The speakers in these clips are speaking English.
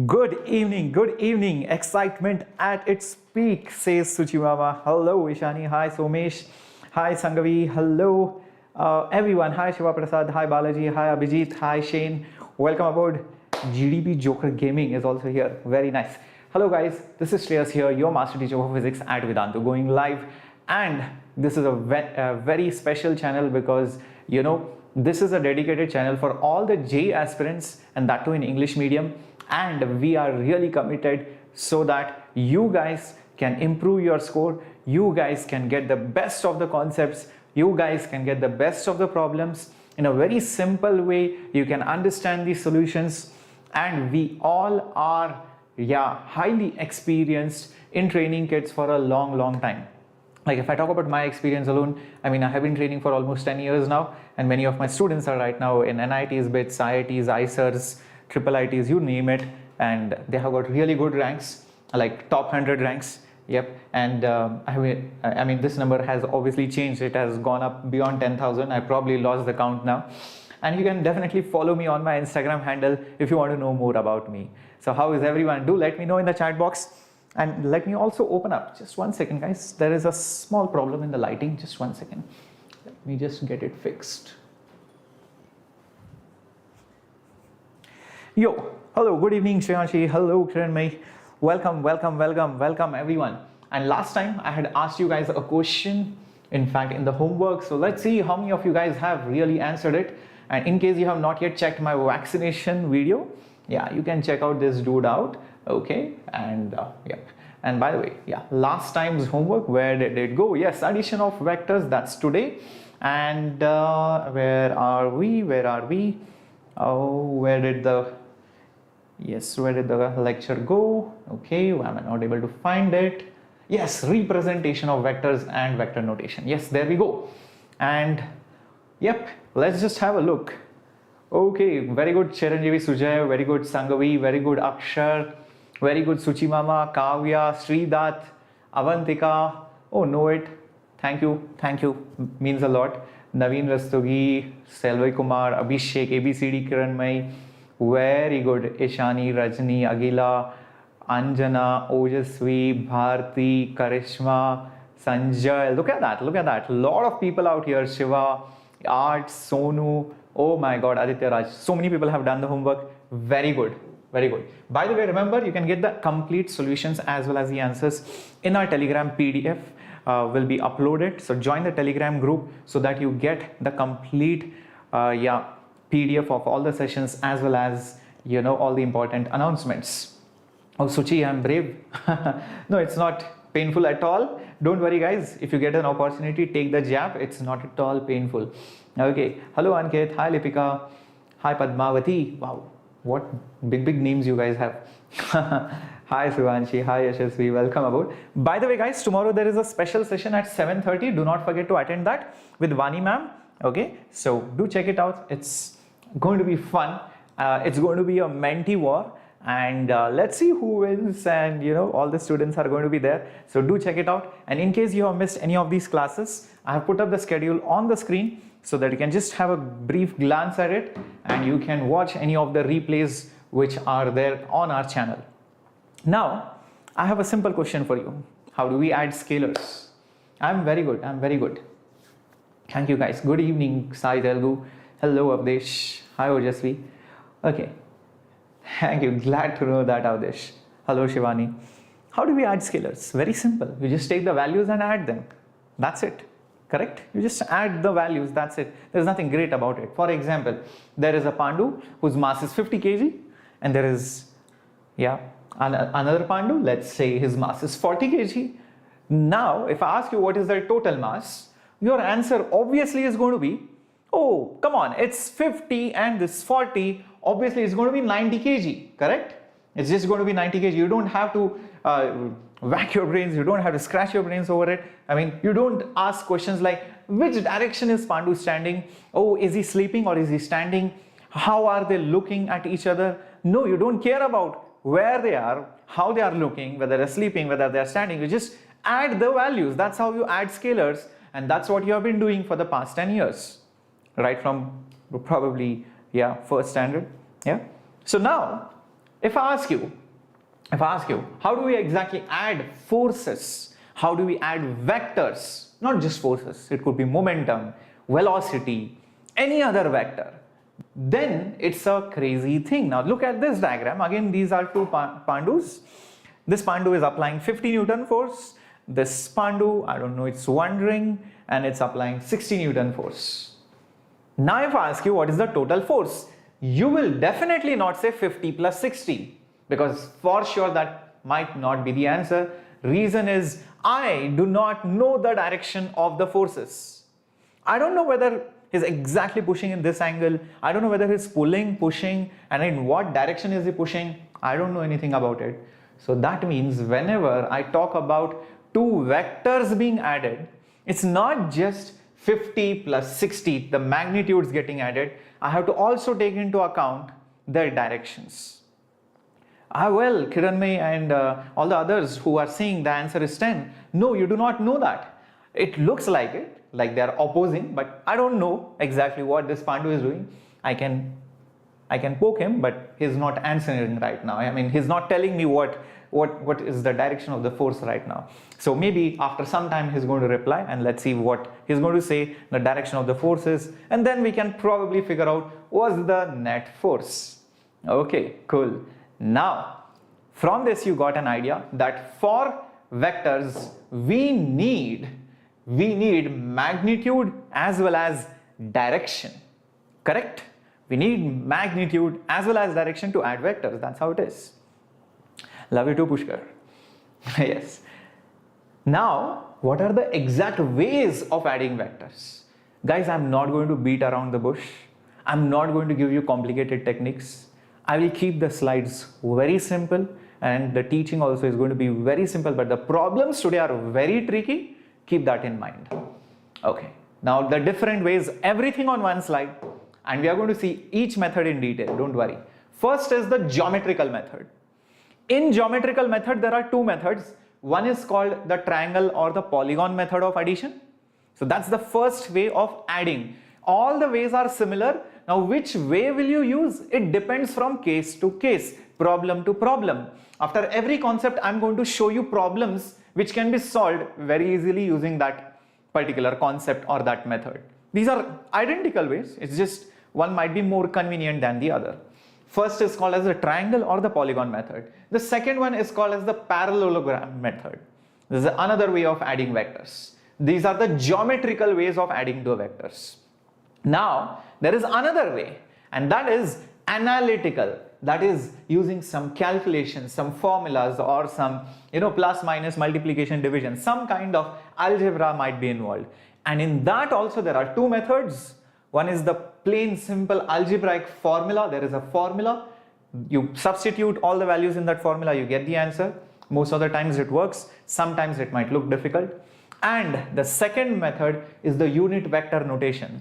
Good evening, excitement at its peak, says Suchimama. Hello, Ishani. Hi, Somesh. Hi, Sangavi. Hello, everyone. Hi, Shiva Prasad. Hi, Balaji. Hi, Abhijit. Hi, Shane. Welcome aboard. GDP Joker Gaming is also here. Very nice. Hello, guys. This is Shreyas here, your master teacher of physics at Vedantu, going live. And this is a very special channel because, this is a dedicated channel for all the JEE aspirants, and that too in English medium. And we are really committed so that you guys can improve your score, you guys can get the best of the concepts, you guys can get the best of the problems in a very simple way. You can understand the solutions, and we all are highly experienced in training kids for a long time. Like if I talk about my experience alone, I have been training for almost 10 years now, and many of my students are right now in NITs, BITS, IITs, ISERs, triple ITs, you name it, and they have got really good ranks, like top 100 ranks. Yep. And this number has obviously changed. It has gone up beyond 10,000. I probably lost the count now. And you can definitely follow me on my Instagram handle if you want to know more about me. So how is everyone? Do let me know in the chat box. And let me also open up. Just 1 second, guys. There is a small problem in the lighting. Just 1 second. Let me just get it fixed. Yo, hello, good evening, Shreyanshi. Hello, Kiranmay. Welcome, everyone. And last time I had asked you guys a question, in fact, in the homework. So let's see how many of you guys have really answered it. And in case you have not yet checked my vaccination video, you can check out this dude out. Okay, and and by the way, last time's homework, where did it go? Yes, addition of vectors, that's today. And where are we? Oh, where did the lecture go? Okay, I'm not able to find it. Yes, representation of vectors and vector notation. Yes, there we go. And let's just have a look. Okay, very good Chiranjeevi Sujay, very good Sangavi, very good Akshar, very good Suchimama, Kavya, Sridat, Avantika. Oh, know it. Thank you, means a lot. Naveen Rastogi, Selvai Kumar, Abhishek, ABCD Kiranmay, very good. Ishani, Rajni, Agila, Anjana, Ojasvi, Bharti, Karishma, Sanjay. Look at that. A lot of people out here. Shiva, Art, Sonu. Oh my God, Aditya Raj. So many people have done the homework. Very good. By the way, remember, you can get the complete solutions as well as the answers in our Telegram PDF. Will be uploaded. So join the Telegram group so that you get the complete PDF of all the sessions as well as all the important announcements. Oh, Suchi, I'm brave. No, it's not painful at all. Don't worry, guys. If you get an opportunity, take the jab. It's not at all painful. Okay. Hello, Ankit. Hi, Lipika. Hi, Padmavati. Wow, what big names you guys have. Hi, Suvanshi. Hi, Yashasvi. Welcome aboard. By the way, guys, tomorrow there is a special session at 7:30. Do not forget to attend that with Vani ma'am. Okay, so do check it out. It's going to be fun. It's going to be a mentee war, and let's see who wins. And all the students are going to be there. So do check it out. And in case you have missed any of these classes, I have put up the schedule on the screen so that you can just have a brief glance at it, and you can watch any of the replays which are there on our channel. Now, I have a simple question for you. How do we add scalars? I'm very good. Thank you, guys. Good evening, Sai Telugu. Hello, Avdesh. Hi, Ojasvi. Okay. Thank you. Glad to know that, Avdesh. Hello, Shivani. How do we add scalars? Very simple. You just take the values and add them. That's it. Correct? You just add the values. That's it. There's nothing great about it. For example, there is a Pandu whose mass is 50 kg, and there is, another Pandu, let's say his mass is 40 kg. Now, if I ask you what is their total mass, your answer obviously is going to be, oh, come on, it's 50 and this 40, obviously it's going to be 90 kg, correct? It's just going to be 90 kg. You don't have to whack your brains, you don't have to scratch your brains over it. You don't ask questions like, which direction is Pandu standing? Oh, is he sleeping or is he standing? How are they looking at each other? No, you don't care about where they are, how they are looking, whether they're sleeping, whether they're standing. You just add the values. That's how you add scalars, and that's what you have been doing for the past 10 years, right from probably first standard. So now If I ask you, how do we exactly add forces? How do we add vectors? Not just forces, it could be momentum, velocity, any other vector. Then it's a crazy thing. Now look at this diagram. Again, these are two Pandus. This Pandu is applying 50 Newton force. This Pandu, I don't know, it's wandering and it's applying 60 Newton force. Now if I ask you what is the total force, you will definitely not say 50 plus 60, because for sure that might not be the answer. Reason is I do not know the direction of the forces. I don't know whether he's exactly pushing in this angle. I don't know whether he's pulling, pushing, and in what direction is he pushing. I don't know anything about it. So that means whenever I talk about two vectors being added, it's not just 50 plus 60, the magnitudes getting added. I have to also take into account their directions. Well, Kiranmay and all the others who are saying the answer is 10. No, you do not know that. It looks like it, like they are opposing, but I don't know exactly what this Pandu is doing. I can poke him, but he's not answering right now. I mean, he's not telling me what is the direction of the force right now. So maybe after some time he's going to reply, and let's see what he's going to say the direction of the force is, and then we can probably figure out what's the net force. Okay, cool. Now, from this you got an idea that for vectors we need magnitude as well as direction. Correct? We need magnitude as well as direction to add vectors. That's how it is. Love you too, Pushkar. Yes. Now, what are the exact ways of adding vectors? Guys, I'm not going to beat around the bush. I'm not going to give you complicated techniques. I will keep the slides very simple, and the teaching also is going to be very simple, but the problems today are very tricky. Keep that in mind. Okay. Now, the different ways, everything on one slide, and we are going to see each method in detail. Don't worry. First is the geometrical method. In geometrical method, there are two methods. One is called the triangle or the polygon method of addition. So that's the first way of adding. All the ways are similar. Now, which way will you use? It depends from case to case, problem to problem. After every concept, I'm going to show you problems which can be solved very easily using that particular concept or that method. These are identical ways. It's just one might be more convenient than the other. First is called as the triangle or the polygon method. The second one is called as the parallelogram method. This is another way of adding vectors. These are the geometrical ways of adding the vectors. Now, there is another way, and that is analytical. That is using some calculations, some formulas, or some, plus, minus, multiplication, division. Some kind of algebra might be involved. And in that also there are two methods. One is the plain simple algebraic formula. There is a formula. You substitute all the values in that formula, you get the answer. Most of the times it works. Sometimes it might look difficult. And the second method is the unit vector notation.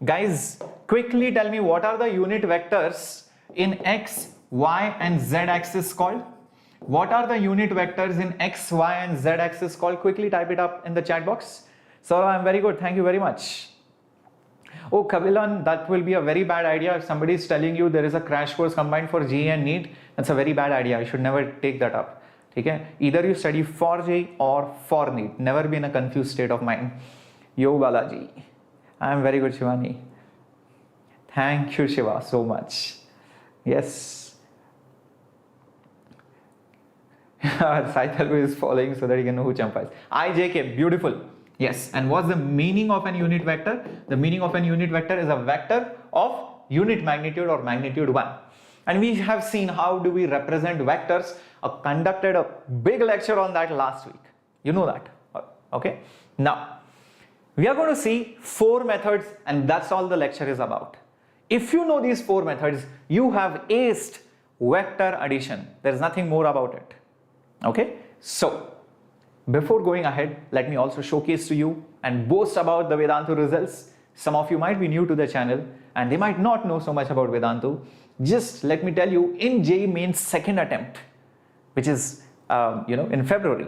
Guys, quickly tell me, what are the unit vectors in x, y and z axis called? What are the unit vectors in x, y and z axis called? Quickly type it up in the chat box. So I'm very good. Thank you very much. Oh, Kabilan, that will be a very bad idea. If somebody is telling you there is a crash course combined for JEE and NEET, that's a very bad idea. You should never take that up. Okay? Either you study for JEE or for NEET. Never be in a confused state of mind. Yo Balaji. I am very good, Shivani. Thank you, Shiva, so much. Yes. Saital is following so that you can know who Champa is. IJK, beautiful. Yes, and what's the meaning of an unit vector? The meaning of an unit vector is a vector of unit magnitude or magnitude 1. And we have seen how do we represent vectors. I conducted a big lecture on that last week. You know that. Okay. Now, we are going to see 4 methods, and that's all the lecture is about. If you know these 4 methods, you have aced vector addition. There is nothing more about it. Okay. So, before going ahead, let me also showcase to you and boast about the Vedantu results. Some of you might be new to the channel and they might not know so much about Vedantu. Just let me tell you, in JEE Main's second attempt, which is in February,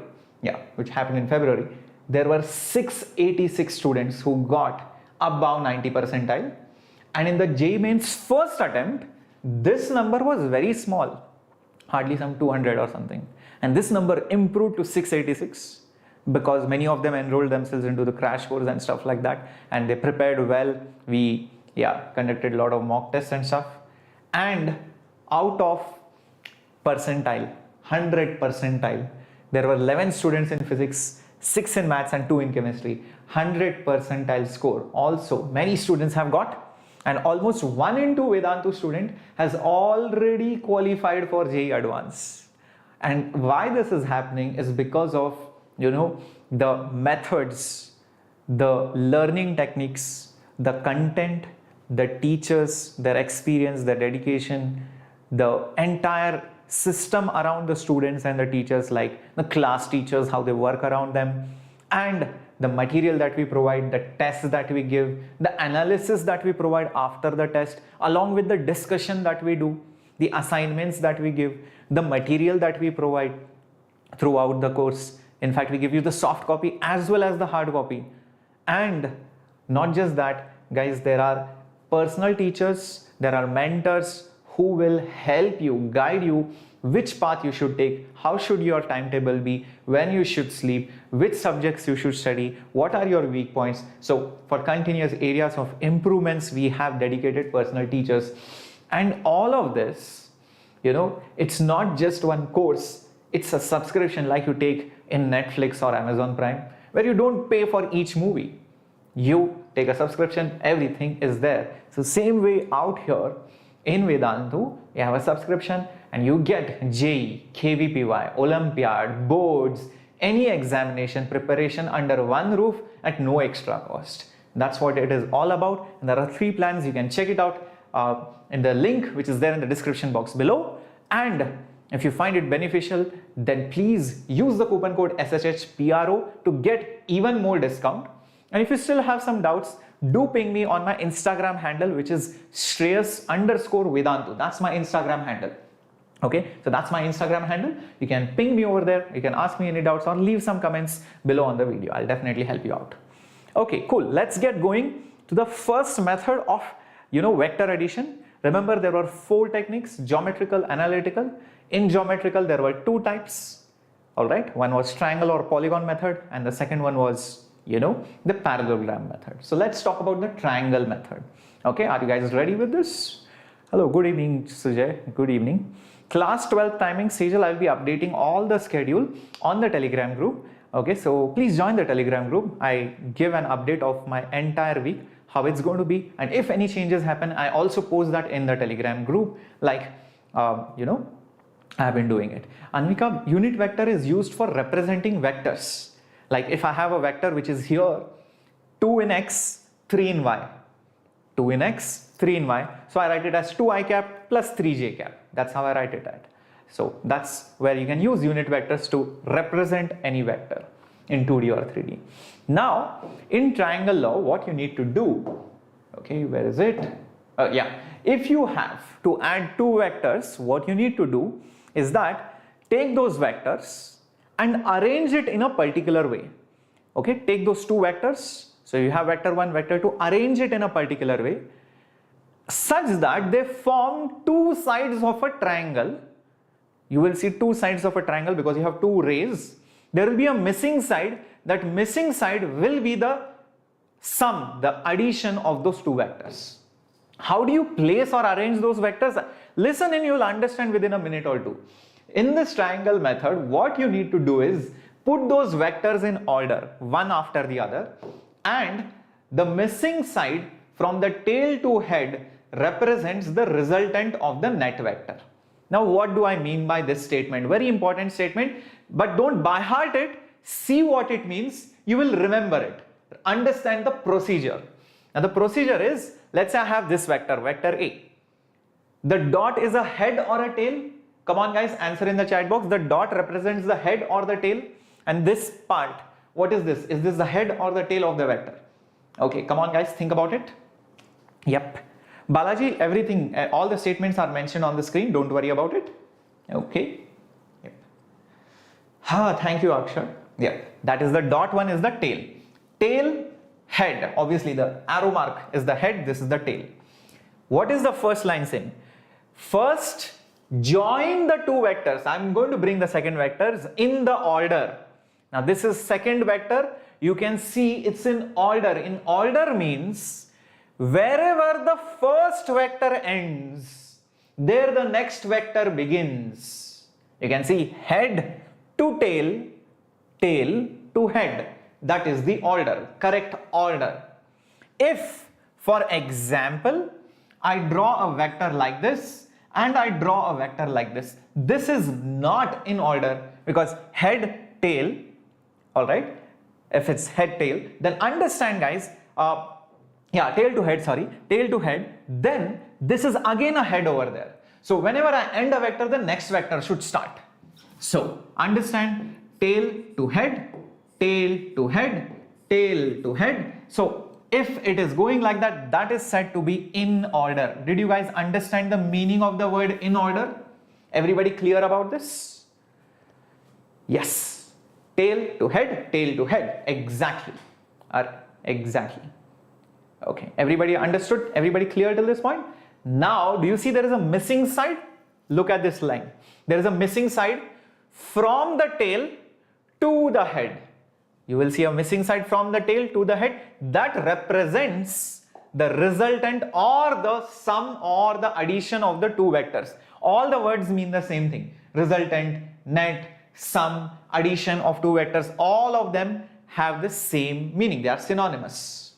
which happened in February, there were 686 students who got above 90 percentile, and in the JEE Main's first attempt, this number was very small. hardly some 200 or something. And this number improved to 686 because many of them enrolled themselves into the crash course and stuff like that, and they prepared well. We conducted a lot of mock tests and stuff, and out of percentile, 100 percentile, there were 11 students in physics, 6 in maths and 2 in chemistry. 100 percentile score also many students have got, and almost 1 in 2 Vedantu student has already qualified for JEE Advanced. And why this is happening is because of, you know, the methods, the learning techniques, the content, the teachers, their experience, their dedication, the entire system around the students and the teachers, like the class teachers, how they work around them, and the material that we provide, the tests that we give, the analysis that we provide after the test, along with the discussion that we do, the assignments that we give, the material that we provide throughout the course. In fact, we give you the soft copy as well as the hard copy. And not just that, guys, there are personal teachers, there are mentors who will help you, guide you, which path you should take, how should your timetable be, when you should sleep, which subjects you should study, what are your weak points. So for continuous areas of improvements, we have dedicated personal teachers. And all of this, you know, it's not just one course, it's a subscription like you take in Netflix or Amazon Prime, where you don't pay for each movie. You take a subscription, everything is there. So same way out here in Vedantu, you have a subscription and you get JEE, KVPY, Olympiad, boards, any examination preparation under one roof at no extra cost. That's what it is all about. And there are 3 plans. You can check it out in the link which is there in the description box below. And if you find it beneficial, then please use the coupon code SHHPRO to get even more discount. And if you still have some doubts, do ping me on my Instagram handle, which is Shreyas_Vedantu. That's my Instagram handle. Okay, so that's my Instagram handle. You can ping me over there. You can ask me any doubts or leave some comments below on the video. I'll definitely help you out. Okay, cool. Let's get going to the first method of, you know, vector addition. Remember, there were 4 techniques: geometrical, analytical. In geometrical, there were 2 types. All right, one was triangle or polygon method, and the second one was, you know, the parallelogram method. So let's talk about the triangle method. Okay, are you guys ready with this? Hello, good evening, Sujay. Good evening. Class 12 timing schedule, I'll be updating all the schedule on the Telegram group. Okay, so please join the Telegram group. I give an update of my entire week, how it's going to be, and if any changes happen, I also post that in the Telegram group, like, you know, I've been doing it. Anvika, unit vector is used for representing vectors. Like if I have a vector which is here, 2 in x, 3 in y, 2 in x, 3 in y. So I write it as 2i cap plus 3j cap. That's how I write it at. So that's where you can use unit vectors to represent any vector in 2D or 3D. Now, in triangle law, what you need to do, okay, where is it? If you have to add 2 vectors, what you need to do is that take those vectors and arrange it in a particular way. Okay, take those 2 vectors. So you have vector 1, vector 2, arrange it in a particular way such that they form 2 sides of a triangle. You will see 2 sides of a triangle because you have 2 rays. There will be a missing side. That missing side will be the sum, the addition of those 2 vectors. How do you place or arrange those vectors? Listen and you will understand within a minute or 2. In this triangle method, what you need to do is put those vectors in order, one after the other, and the missing side from the tail to head represents the resultant of the net vector. Now, what do I mean by this statement? Very important statement, but don't by heart it. See what it means. You will remember it. Understand the procedure. Now, the procedure is, let's say I have this vector, vector A. The dot is a head or a tail. Come on guys, answer in the chat box. The dot represents the head or the tail. And this part, what is this? Is this the head or the tail of the vector? Okay, come on guys, think about it. Yep. Balaji, everything, all the statements are mentioned on the screen. Don't worry about it. Okay. Yep. Thank you, Akshar. Yeah, that is the dot one is the tail. Tail, head. Obviously, the arrow mark is the head. This is the tail. What is the first line saying? First, join the two vectors. I'm going to bring the second vectors in the order. Now this is second vector. You can see it's in order. In order means wherever the first vector ends, there the next vector begins. You can see head to tail, tail to head. That is the order, correct order. If, for example, I draw a vector like this and I draw a vector like this, this is not in order because head, tail, alright, if it's head, tail, then understand guys, tail to head, sorry, tail to head, then this is again a head over there. So whenever I end a vector, the next vector should start. So understand, tail to head, tail to head, tail to head. So if it is going like that, that is said to be in order. Did you guys understand the meaning of the word in order? Everybody clear about this? Yes. Tail to head, exactly. Exactly. Okay, everybody understood? Everybody clear till this point? Now, do you see there is a missing side? Look at this line. There is a missing side from the tail to the head. You will see a missing side from the tail to the head. That represents the resultant or the sum or the addition of the two vectors. All the words mean the same thing. Resultant, net, sum, addition of two vectors, all of them have the same meaning. They are synonymous.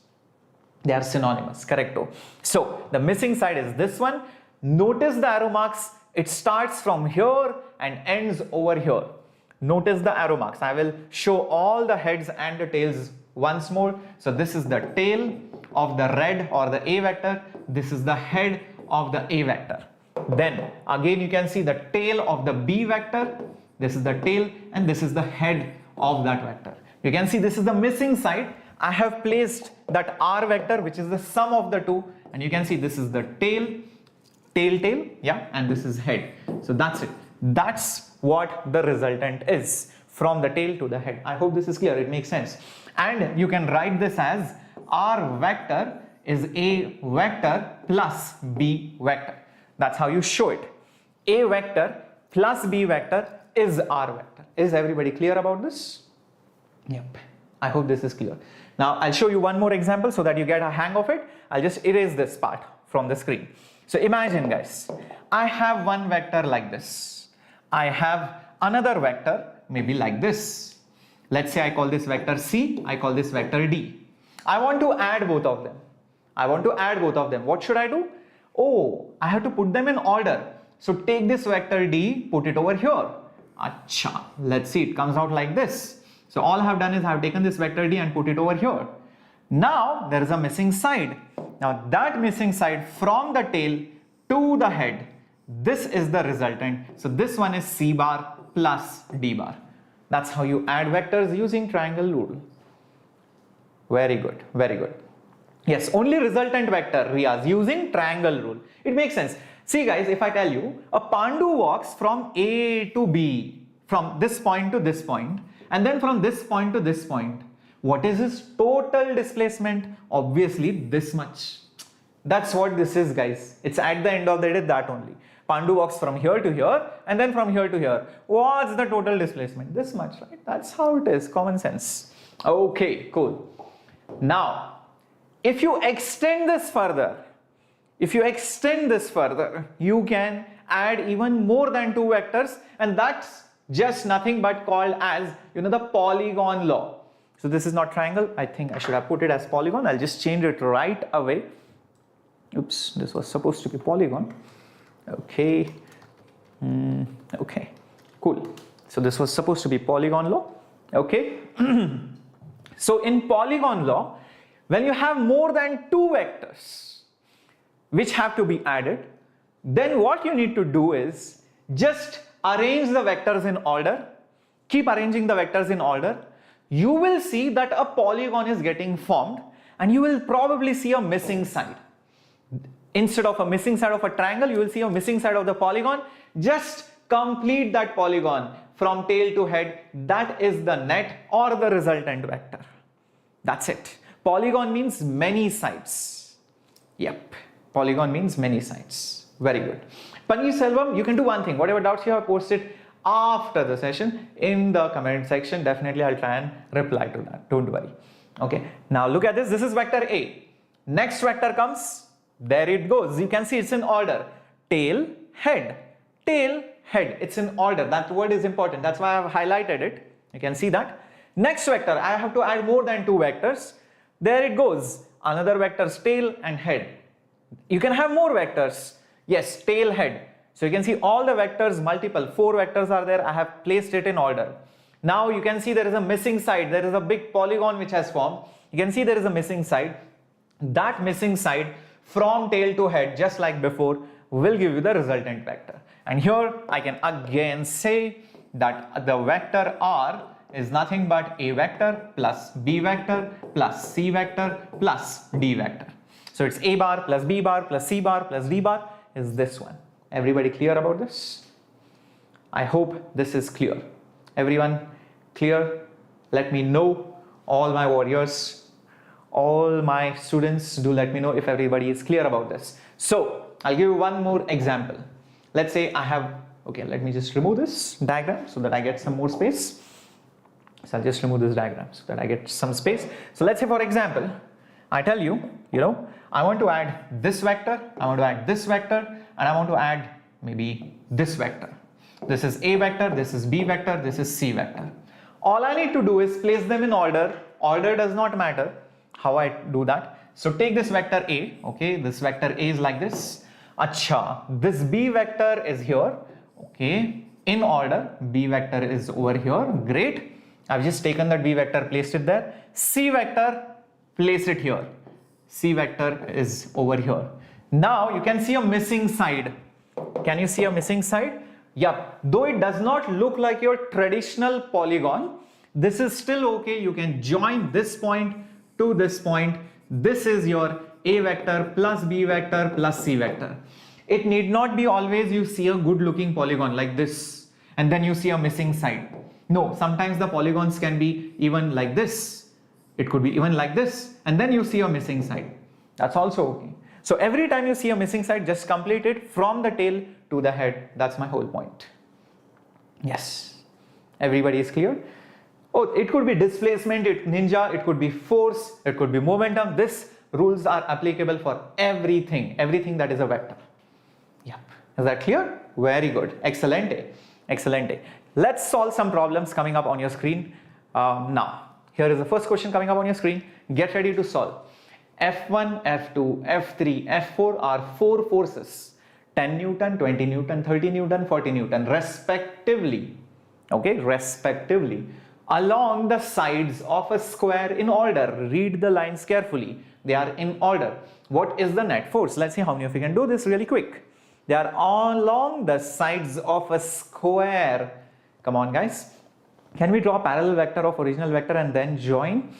They are synonymous, correcto. So the missing side is this one. Notice the arrow marks. It starts from here and ends over here. Notice the arrow marks. I will show all the heads and the tails once more. So this is the tail of the red or the A vector. This is the head of the A vector. Then again you can see the tail of the B vector. This is the tail and this is the head of that vector. You can see this is the missing side. I have placed that R vector, which is the sum of the two, and you can see this is the tail, tail, yeah, and this is head. So that's it. That's what the resultant is from the tail to the head. I hope this is clear. It makes sense. And you can write this as R vector is A vector plus B vector. That's how you show it. A vector plus B vector is R vector. Is everybody clear about this? Yep. I hope this is clear. Now I'll show you one more example so that you get a hang of it. I'll just erase this part from the screen. So imagine guys, I have one vector like this. I have another vector maybe like this. Let's say I call this vector C, I call this vector D. I want to add both of them. What should I do? Oh, I have to put them in order. So take this vector D, put it over here. Acha, let's see, it comes out like this. So all I have done is I have taken this vector D and put it over here. Now there is a missing side. Now that missing side from the tail to the head, this is the resultant. So this one is C bar plus D bar. That's how you add vectors using triangle rule. Very good, very good. Yes, only resultant vector, Riyaz, using triangle rule. It makes sense. See guys, if I tell you a Pandu walks from A to B, from this point to this point, and then from this point to this point, what is his total displacement? Obviously this much. That's what this is guys. It's at the end of the day that only. Pandu walks from here to here and then from here to here. What's the total displacement? This much, right? That's how it is, common sense. Okay, cool. Now, if you extend this further, you can add even more than two vectors, and that's just nothing but called as, the polygon law. So this is not triangle. I think I should have put it as polygon. I'll just change it right away. Oops, this was supposed to be polygon. Okay. Okay, cool. So this was supposed to be polygon law. Okay. So in polygon law, when you have more than two vectors which have to be added, then what you need to do is just arrange the vectors in order. Keep arranging the vectors in order. You will see that a polygon is getting formed and you will probably see a missing side. Instead of a missing side of a triangle, you will see a missing side of the polygon. Just complete that polygon from tail to head. That is the net or the resultant vector. That's it. Polygon means many sides. Yep. Polygon means many sides. Very good. Selvam, you can do one thing. Whatever doubts you have, post it after the session in the comment section. Definitely I'll try and reply to that. Don't worry. Okay. Now look at this. This is vector A. Next vector comes. There it goes. You can see it's in order. Tail, head. Tail, head. It's in order. That word is important. That's why I've highlighted it. You can see that. Next vector, I have to add more than 2 vectors. There it goes. Another vector's tail and head. You can have more vectors. Yes, tail, head. So you can see all the vectors, multiple, 4 vectors are there. I have placed it in order. Now you can see there is a missing side. There is a big polygon which has formed. You can see there is a missing side. That missing side from tail to head, just like before, will give you the resultant vector. And here I can again say that the vector R is nothing but A vector plus B vector plus C vector plus D vector. So it's A bar plus B bar plus C bar plus D bar is this one. Everybody clear about this? I hope this is clear. Everyone clear? Let me know. All my warriors, all my students, do let me know if everybody is clear about this. So I'll give you one more example. Let's say I have, okay, let me just remove this diagram so that I get some more space. So I'll just remove this diagram so that I get some space. So let's say, for example, I tell you, I want to add this vector, I want to add this vector, and I want to add maybe this vector. This is A vector, this is B vector, this is C vector. All I need to do is place them in order. Order does not matter how I do that. So take this vector A, okay, this vector A is like this. Acha, this B vector is here, okay, in order. B vector is over here, great. I've just taken that B vector, placed it there. C vector, place it here. C vector is over here. Now you can see a missing side. Can you see a missing side? Yup. Though it does not look like your traditional polygon, this is still okay. You can join this point to this point. This is your A vector plus B vector plus C vector. It need not be always you see a good looking polygon like this and then you see a missing side. No, sometimes the polygons can be even like this. It could be even like this and then you see a missing side. That's also okay. So every time you see a missing side, just complete it from the tail to the head. That's my whole point. Yes. Everybody is clear? Oh, it could be displacement, ninja, it could be force, it could be momentum. These rules are applicable for everything that is a vector. Yep. Is that clear? Very good. Excellent. Excellent. Let's solve some problems coming up on your screen. Now, here is the first question coming up on your screen. Get ready to solve. F1, F2, F3, F4 are 4 forces. 10 Newton, 20 Newton, 30 Newton, 40 Newton respectively. Okay, respectively. Along the sides of a square in order. Read the lines carefully. They are in order. What is the net force? Let's see how many of you can do this really quick. They are along the sides of a square. Come on, guys. Can we draw a parallel vector of original vector and then join?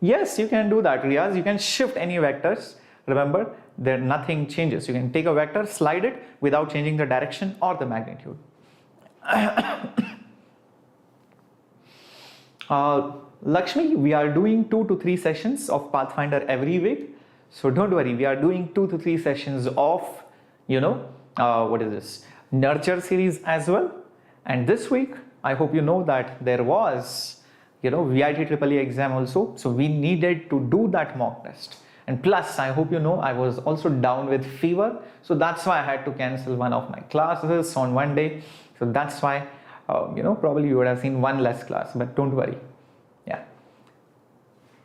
Yes, you can do that, Riyaz. You can shift any vectors. Remember, there nothing changes. You can take a vector, slide it without changing the direction or the magnitude. Lakshmi, we are doing 2 to 3 sessions of Pathfinder every week. So don't worry, we are doing 2 to 3 sessions of, what is this? Nurture series as well. And this week, I hope you know that there was, VIT EEE exam also. So we needed to do that mock test. And plus, I hope you know, I was also down with fever. So that's why I had to cancel one of my classes on one day. So that's why, probably you would have seen one less class, but don't worry. Yeah.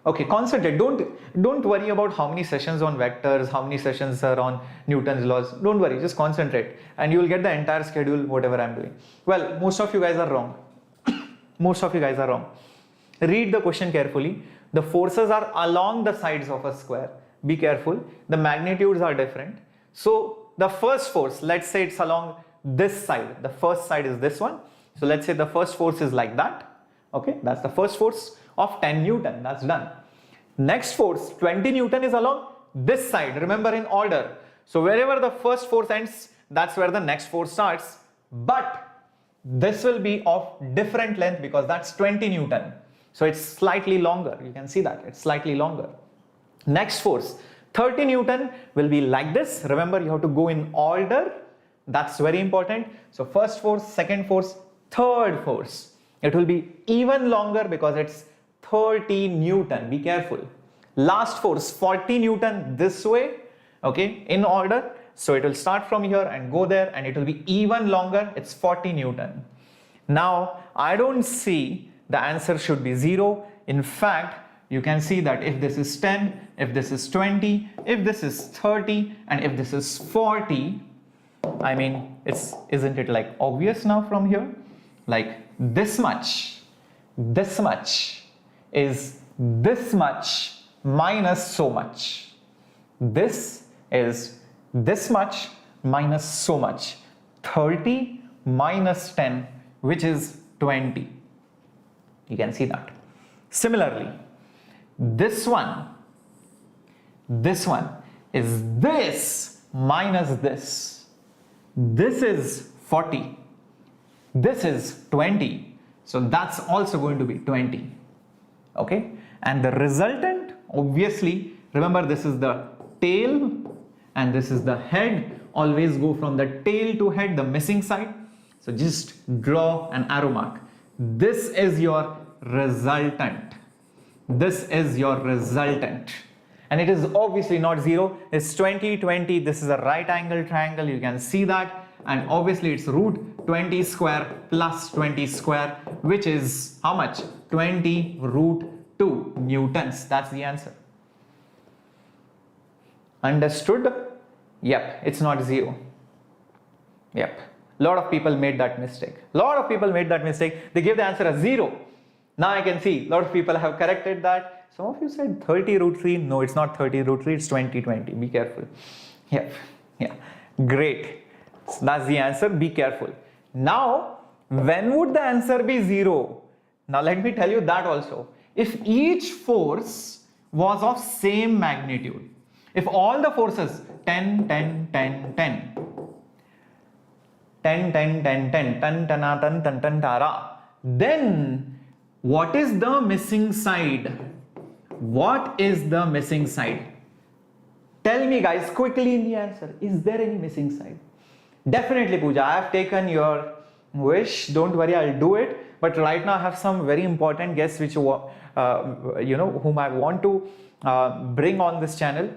Okay, concentrate. Don't worry about how many sessions on vectors, how many sessions are on Newton's laws. Don't worry, just concentrate and you will get the entire schedule, whatever I'm doing. Well, most of you guys are wrong. Most of you guys are wrong. Read the question carefully. The forces are along the sides of a square. Be careful. The magnitudes are different. So the first force, let's say it's along this side. The first side is this one. So let's say the first force is like that. Okay, that's the first force of 10 Newton. That's done. Next force, 20 Newton, is along this side. Remember, in order. So wherever the first force ends, that's where the next force starts. But this will be of different length because that's 20 Newton. So it's slightly longer. You can see that it's slightly longer. Next force, 30 Newton will be like this. Remember, you have to go in order. That's very important. So first force, second force, third force. It will be even longer because it's 30 Newton. Be careful. Last force, 40 Newton this way. Okay, in order. So it will start from here and go there, and it will be even longer. It's 40 Newton. Now, I don't see the answer should be 0. In fact, you can see that if this is 10, if this is 20, if this is 30, and if this is 40, I mean, isn't it like obvious now from here? Like this much is this much minus so much. This is this much minus so much. 30 minus 10, which is 20. You can see that. Similarly, this one is this minus this. This is 40. This is 20. So that's also going to be 20. Okay? And the resultant, obviously, remember this is the tail and this is the head. Always go from the tail to head, the missing side. So just draw an arrow mark. This is your resultant. This is your resultant. And it is obviously not 0. It's 20, 20. This is a right angle triangle. You can see that. And obviously it's root 20 square plus 20 square, which is how much? 20 root 2 newtons. That's the answer. Understood? Yep, it's not 0. Yep. A lot of people made that mistake. They gave the answer as 0. Now I can see a lot of people have corrected that. Some of you said 30 root 3. No, it's not 30 root 3. It's 20, 20. Be careful. Yep. Yeah. Great. So that's the answer. Be careful. Now, when would the answer be 0? Now let me tell you that also. If each force was of same magnitude, if all the forces 10, 10, 10, 10, 10, 10, 10, 10, 10, 10, 10, 10, tara, then what is the missing side? What is the missing side? Tell me guys quickly in the answer. Is there any missing side? Definitely, Pooja. I have taken your wish. Don't worry, I'll do it. But right now I have some very important guests which whom I want to bring on this channel.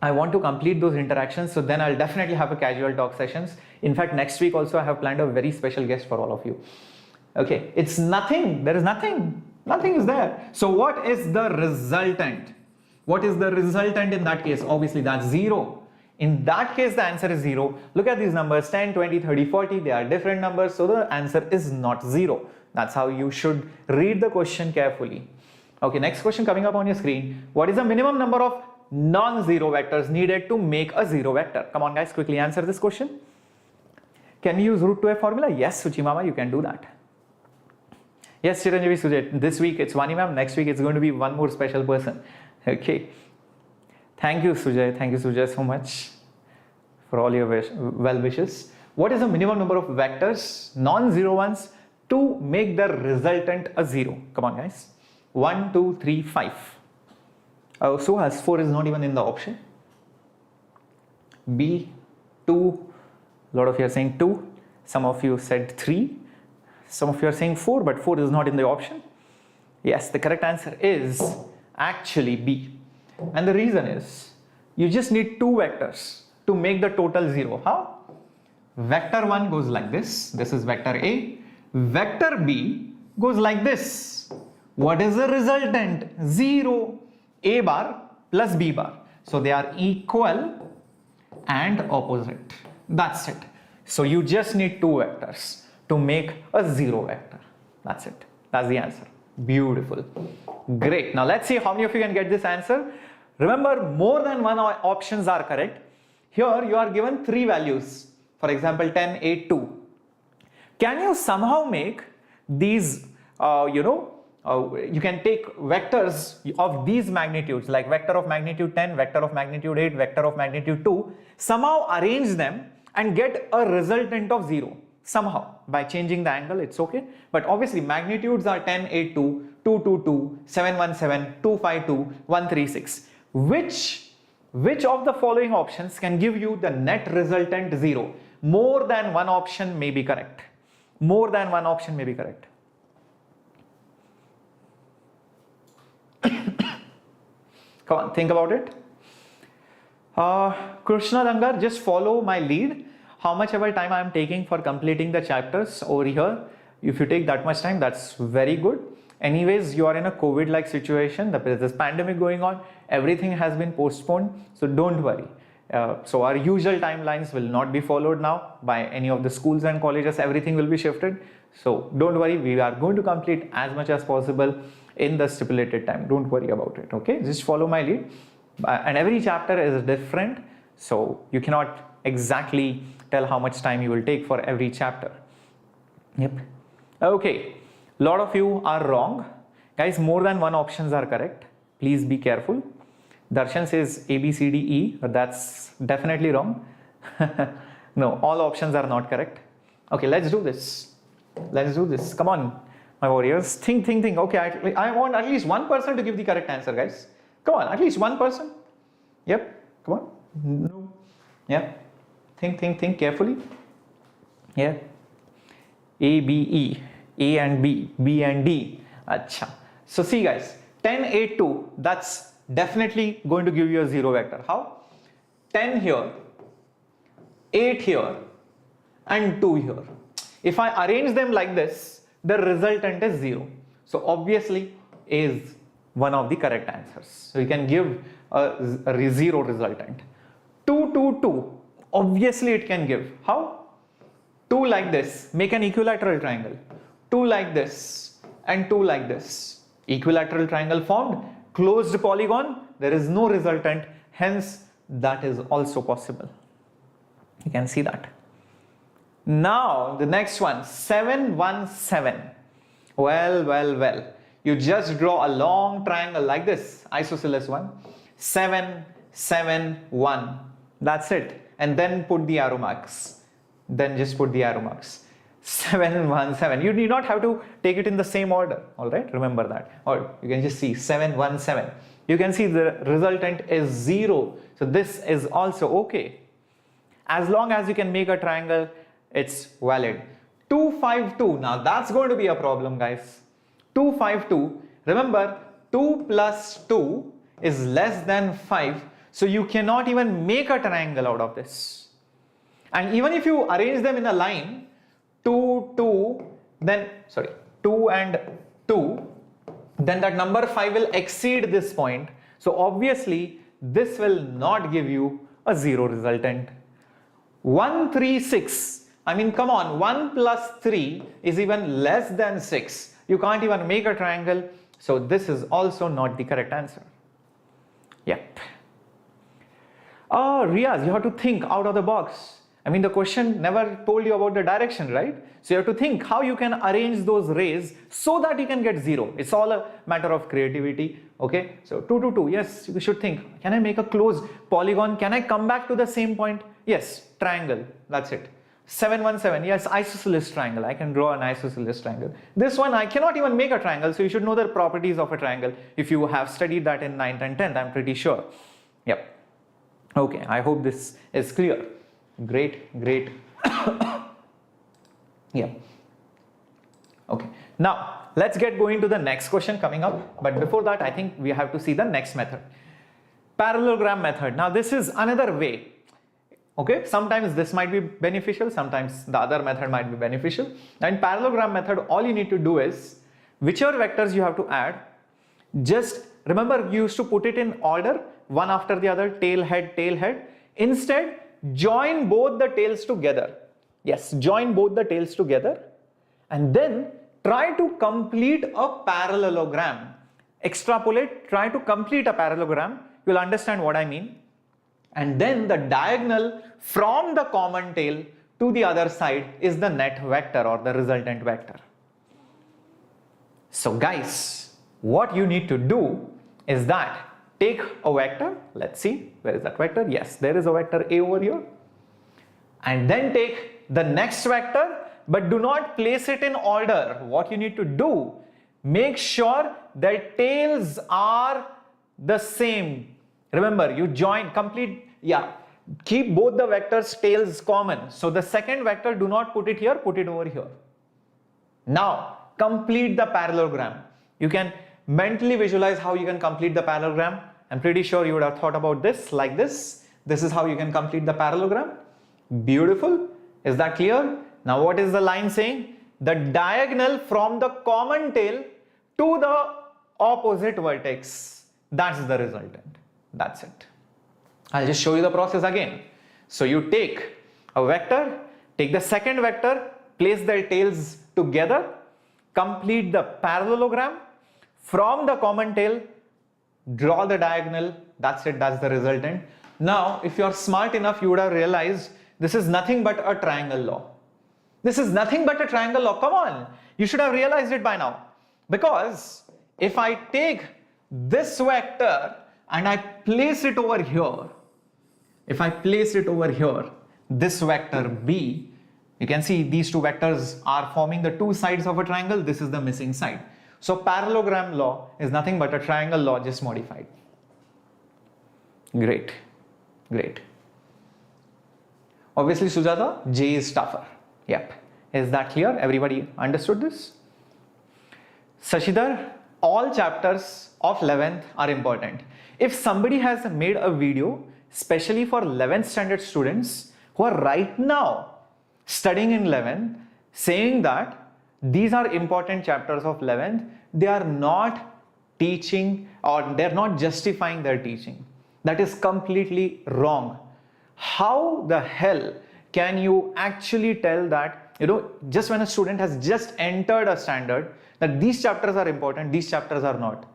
I want to complete those interactions. So then I'll definitely have a casual talk sessions. In fact, next week also I have planned a very special guest for all of you. Okay, it's nothing. There is nothing. Nothing is there. So what is the resultant? What is the resultant in that case? Obviously that's 0. In that case, the answer is 0. Look at these numbers 10, 20, 30, 40. They are different numbers. So the answer is not 0. That's how you should read the question carefully. Okay, next question coming up on your screen. What is the minimum number of non-zero vectors needed to make a zero vector? Come on guys, quickly answer this question. Can we use root 2a formula? Yes, Suchi Mama, you can do that. Yes, Chiranjeevi Sujay, this week it's Vani ma'am, next week it's going to be one more special person. Okay. Thank you, Sujay. Thank you, Sujay, so much for all your well wishes. What is the minimum number of vectors, non-zero ones, to make the resultant a 0? Come on, guys. 1, 2, 3, 5. Oh, so as 4 is not even in the option. B, 2. A lot of you are saying 2. Some of you said 3. Some of you are saying 4, but 4 is not in the option. Yes, the correct answer is actually B. And the reason is, you just need 2 vectors to make the total 0. How? Vector 1 goes like this. This is vector A. Vector B goes like this. What is the resultant? 0. A bar plus B bar. So they are equal and opposite. That's it. So you just need 2 vectors to make a 0 vector. That's it. That's the answer. Beautiful. Great. Now let's see how many of you can get this answer. Remember, more than one options are correct. Here you are given 3 values. For example, 10, 8, 2. Can you somehow make these, you can take vectors of these magnitudes, like vector of magnitude 10, vector of magnitude 8, vector of magnitude 2, somehow arrange them and get a resultant of 0. Somehow, by changing the angle, it's okay. But obviously, magnitudes are 10, 8, 2, 2, 2, 2, 7, 1, 7, 2, 5, 2, 1, 3, 6. Which which of the following options can give you the net resultant 0? More than one option may be correct. More than one option may be correct. Come on, think about it. Krishna Dangar, just follow my lead. How much ever time I am taking for completing the chapters over here. If you take that much time, that's very good. Anyways, you are in a COVID-like situation. There is this pandemic going on. Everything has been postponed. So don't worry. So our usual timelines will not be followed now by any of the schools and colleges. Everything will be shifted. So don't worry. We are going to complete as much as possible in the stipulated time. Don't worry about it. Okay. Just follow my lead. And every chapter is different. So you cannot exactly tell how much time you will take for every chapter. Yep. Okay. A lot of you are wrong. Guys, more than one options are correct. Please be careful. Darshan says A, B, C, D, E. But that's definitely wrong. No, all options are not correct. Okay, let's do this. Let's do this. Come on, my warriors. Think. Okay, I want at least one person to give the correct answer, guys. Come on, at least one person. Yep. Come on. No. Yeah. Think carefully. Yeah. A, B, E. A and B, B and D. Acha. So see guys, 10, 8, 2, that's definitely going to give you a 0 vector. How? 10 here, 8 here, and 2 here. If I arrange them like this, the resultant is 0. So obviously A is one of the correct answers. So you can give a 0 resultant. 2, 2, 2. Obviously it can give. How? 2 like this. Make an equilateral triangle. 2 like this and 2 like this. Equilateral triangle formed, closed polygon, there is no resultant, hence that is also possible. You can see that. Now the next one, 7, 1, 7. Well. You just draw a long triangle like this, isosceles one. 7, 7, 1. That's it. And then put the arrow marks. Then just put the arrow marks. 7, 1, 7. You need not have to take it in the same order. All right, remember that. Or you can just see 7, 1, 7. You can see the resultant is 0. So this is also okay. As long as you can make a triangle, it's valid. 2, 5, 2. Now that's going to be a problem, guys. 2, 5, 2. Remember, 2 plus 2 is less than 5. So you cannot even make a triangle out of this. And even if you arrange them in a line, 2, 2, then 2 and 2, then that number 5 will exceed this point. So obviously this will not give you a 0 resultant. 1, 3, 6. I mean, come on, 1 plus 3 is even less than 6. You can't even make a triangle. So this is also not the correct answer. Yep. Riyaz, you have to think out of the box. I mean, the question never told you about the direction, right? So you have to think how you can arrange those rays so that you can get 0. It's all a matter of creativity. Okay, so 2, 2, 2. Yes, you should think, can I make a closed polygon? Can I come back to the same point? Yes, triangle. That's it. 7, 1, 7. Yes, isosceles triangle. I can draw an isosceles triangle. This one, I cannot even make a triangle. So you should know the properties of a triangle. If you have studied that in 9th and 10th, I'm pretty sure. Yep. Okay, I hope this is clear. Great. Yeah. Okay. Now let's get going to the next question coming up. But before that, I think we have to see the next method. Parallelogram method. Now this is another way. Okay. Sometimes this might be beneficial. Sometimes the other method might be beneficial. And parallelogram method, all you need to do is whichever vectors you have to add, just remember you used to put it in order, one after the other, tail, head. Instead, join both the tails together. Yes, join both the tails together and then try to complete a parallelogram. Extrapolate, try to complete a parallelogram. You'll understand what I mean. And then the diagonal from the common tail to the other side is the net vector or the resultant vector. So guys, what you need to do is that take a vector. Let's see, where is that vector? Yes, there is a vector A over here. And then take the next vector, but do not place it in order. What you need to do, make sure that tails are the same. Remember, you join, complete, keep both the vectors tails common. So the second vector, do not put it here, put it over here. Now, complete the parallelogram. You can mentally visualize how you can complete the parallelogram. I'm pretty sure you would have thought about this like this. This is how you can complete the parallelogram. Beautiful. Is that clear? Now, what is the line saying? The diagonal from the common tail to the opposite vertex. That's the resultant. That's it. I'll just show you the process again. So you take a vector, take the second vector, place their tails together, complete the parallelogram. From the common tail, draw the diagonal. That's it. That's the resultant. Now, if you're smart enough, you would have realized this is nothing but a triangle law. This is nothing but a triangle law. Come on. You should have realized it by now. Because if I take this vector and I place it over here, if I place it over here, this vector B, you can see these two vectors are forming the two sides of a triangle. This is the missing side. So parallelogram law is nothing but a triangle law just modified. Great. Great. Obviously, Sujata, J is tougher. Yep. Is that clear? Everybody understood this? Shashidhar, all chapters of 11th are important. If somebody has made a video especially for 11th standard students who are right now studying in 11th, saying that these are important chapters of 11th, they are not teaching or they're not justifying their teaching. That is completely wrong. How the hell can you actually tell that, just when a student has just entered a standard, that these chapters are important, these chapters are not?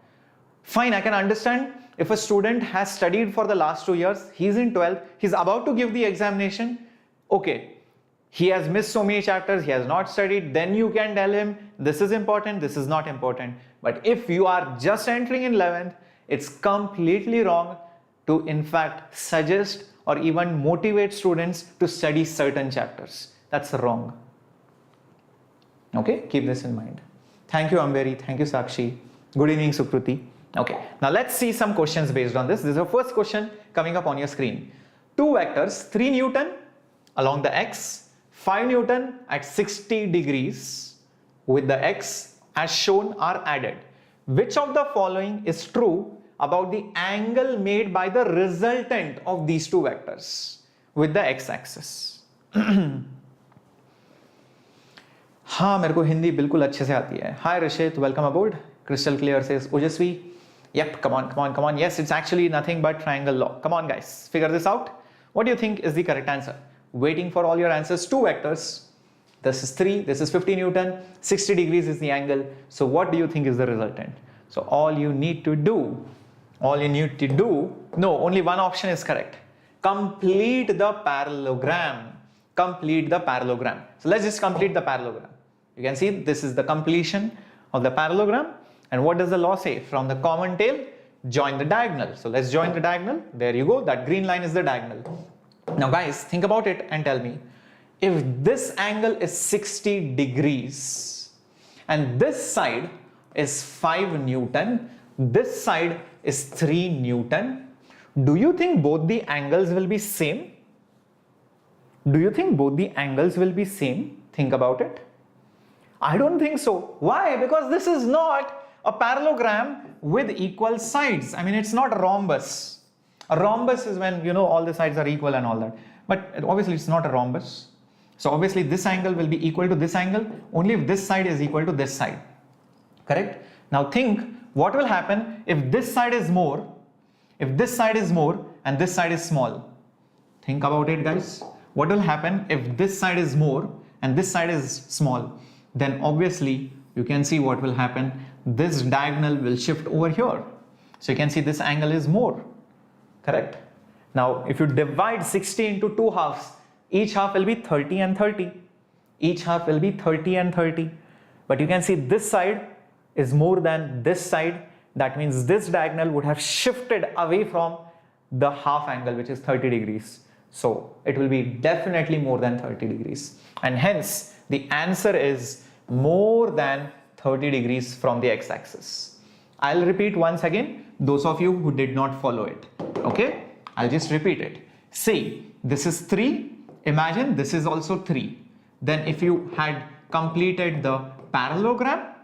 Fine, I can understand if a student has studied for the last 2 years, he's in 12th, he's about to give the examination. Okay, he has missed so many chapters, he has not studied, then you can tell him this is important, this is not important. But if you are just entering in 11th, it's completely wrong to in fact suggest or even motivate students to study certain chapters. That's wrong. Okay, keep this in mind. Thank you, Amberi. Thank you, Sakshi. Good evening, Sukruti. Okay, now let's see some questions based on this. This is the first question coming up on your screen. Two vectors, 3 Newton along the x, 5 Newton at 60 degrees with the x as shown are added. Which of the following is true about the angle made by the resultant of these two vectors with the x-axis? हाँ, मेरे को हिंदी बिल्कुल अच्छे से आती है. Hi Rishit, welcome aboard. Crystal clear says Ojasvi. Yep, come on. Yes, it's actually nothing but triangle law. Come on guys, figure this out. What do you think is the correct answer? Waiting for all your answers. Two vectors. This is 3, this is 50 Newton, 60 degrees is the angle. So what do you think is the resultant? So all you need to do, no, only one option is correct. Complete the parallelogram. Complete the parallelogram. So let's just complete the parallelogram. You can see this is the completion of the parallelogram. And what does the law say? From the common tail, join the diagonal. So let's join the diagonal. There you go. That green line is the diagonal. Now guys, think about it and tell me, if this angle is 60 degrees and this side is 5 Newton, this side is 3 Newton, do you think both the angles will be same? Do you think both the angles will be same? Think about it. I don't think so. Why? Because this is not a parallelogram with equal sides. I mean, it's not a rhombus. A rhombus is when, all the sides are equal and all that. But obviously, it's not a rhombus. So obviously, this angle will be equal to this angle only if this side is equal to this side. Correct? Now think, what will happen if this side is more, and this side is small? Think about it, guys. What will happen if this side is more and this side is small? Then obviously, you can see what will happen. This diagonal will shift over here. So you can see this angle is more. Correct? Now, if you divide 60 into 2 halves, each half will be 30 and 30. Each half will be 30 and 30. But you can see this side is more than this side. That means this diagonal would have shifted away from the half angle, which is 30 degrees. So it will be definitely more than 30 degrees. And hence, the answer is more than 30 degrees from the x-axis. I'll repeat once again, those of you who did not follow it. Okay, I'll just repeat it. See, this is 3. Imagine this is also 3. Then if you had completed the parallelogram,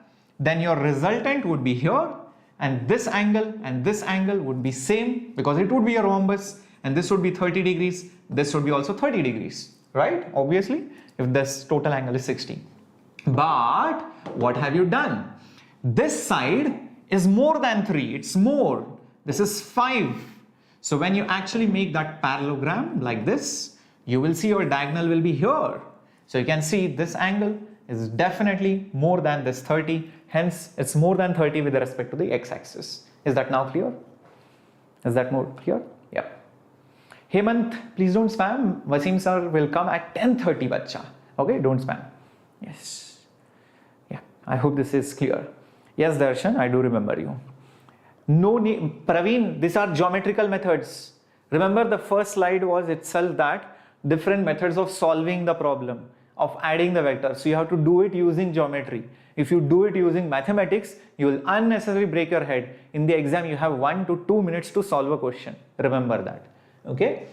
then your resultant would be here, and this angle would be same because it would be a rhombus, and this would be 30 degrees. This would be also 30 degrees, right? Obviously, if this total angle is 60. But what have you done? This side is more than 3. It's more. This is 5. So when you actually make that parallelogram like this, you will see your diagonal will be here. So you can see this angle is definitely more than this 30. Hence, it's more than 30 with respect to the x-axis. Is that now clear? Is that more clear? Yeah. Hemant, please don't spam. Wasim sir will come at 10:30, bacha. Okay, don't spam. Yes. Yeah, I hope this is clear. Yes, Darshan, I do remember you. No need, Praveen, these are geometrical methods. Remember the first slide was itself that different methods of solving the problem, of adding the vectors. So you have to do it using geometry. If you do it using mathematics, you will unnecessarily break your head. In the exam, you have 1 to 2 minutes to solve a question. Remember that. Okay.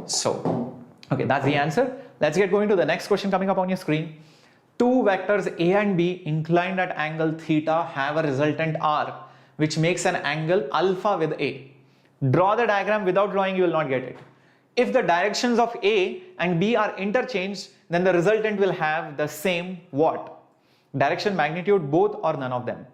So, okay, that's the answer. Let's get going to the next question coming up on your screen. Two vectors A and B inclined at angle theta have a resultant R, which makes an angle alpha with A. Draw the diagram. Without drawing, you will not get it. If the directions of A and B are interchanged, then the resultant will have the same what? Direction, magnitude, both or none of them.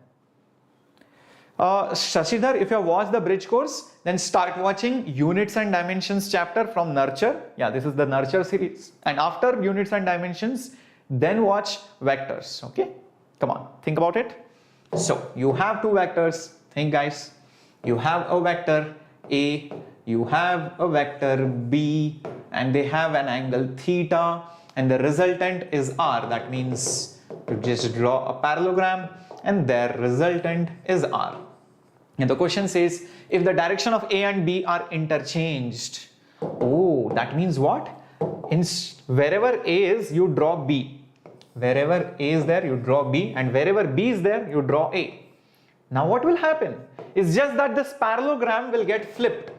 Shashidhar, if you have watched the bridge course, then start watching Units and Dimensions chapter from Nurture. Yeah, this is the Nurture series. And after Units and Dimensions, then watch Vectors. Okay, come on, think about it. So you have two vectors. Think, guys. You have a vector A, you have a vector B, and they have an angle theta, and the resultant is R. That means you just draw a parallelogram and their resultant is R. And the question says, if the direction of A and B are interchanged, oh, that means what? Wherever A is, you draw B. Wherever A is there, you draw B, and wherever B is there, you draw A. Now what will happen? It's just that this parallelogram will get flipped.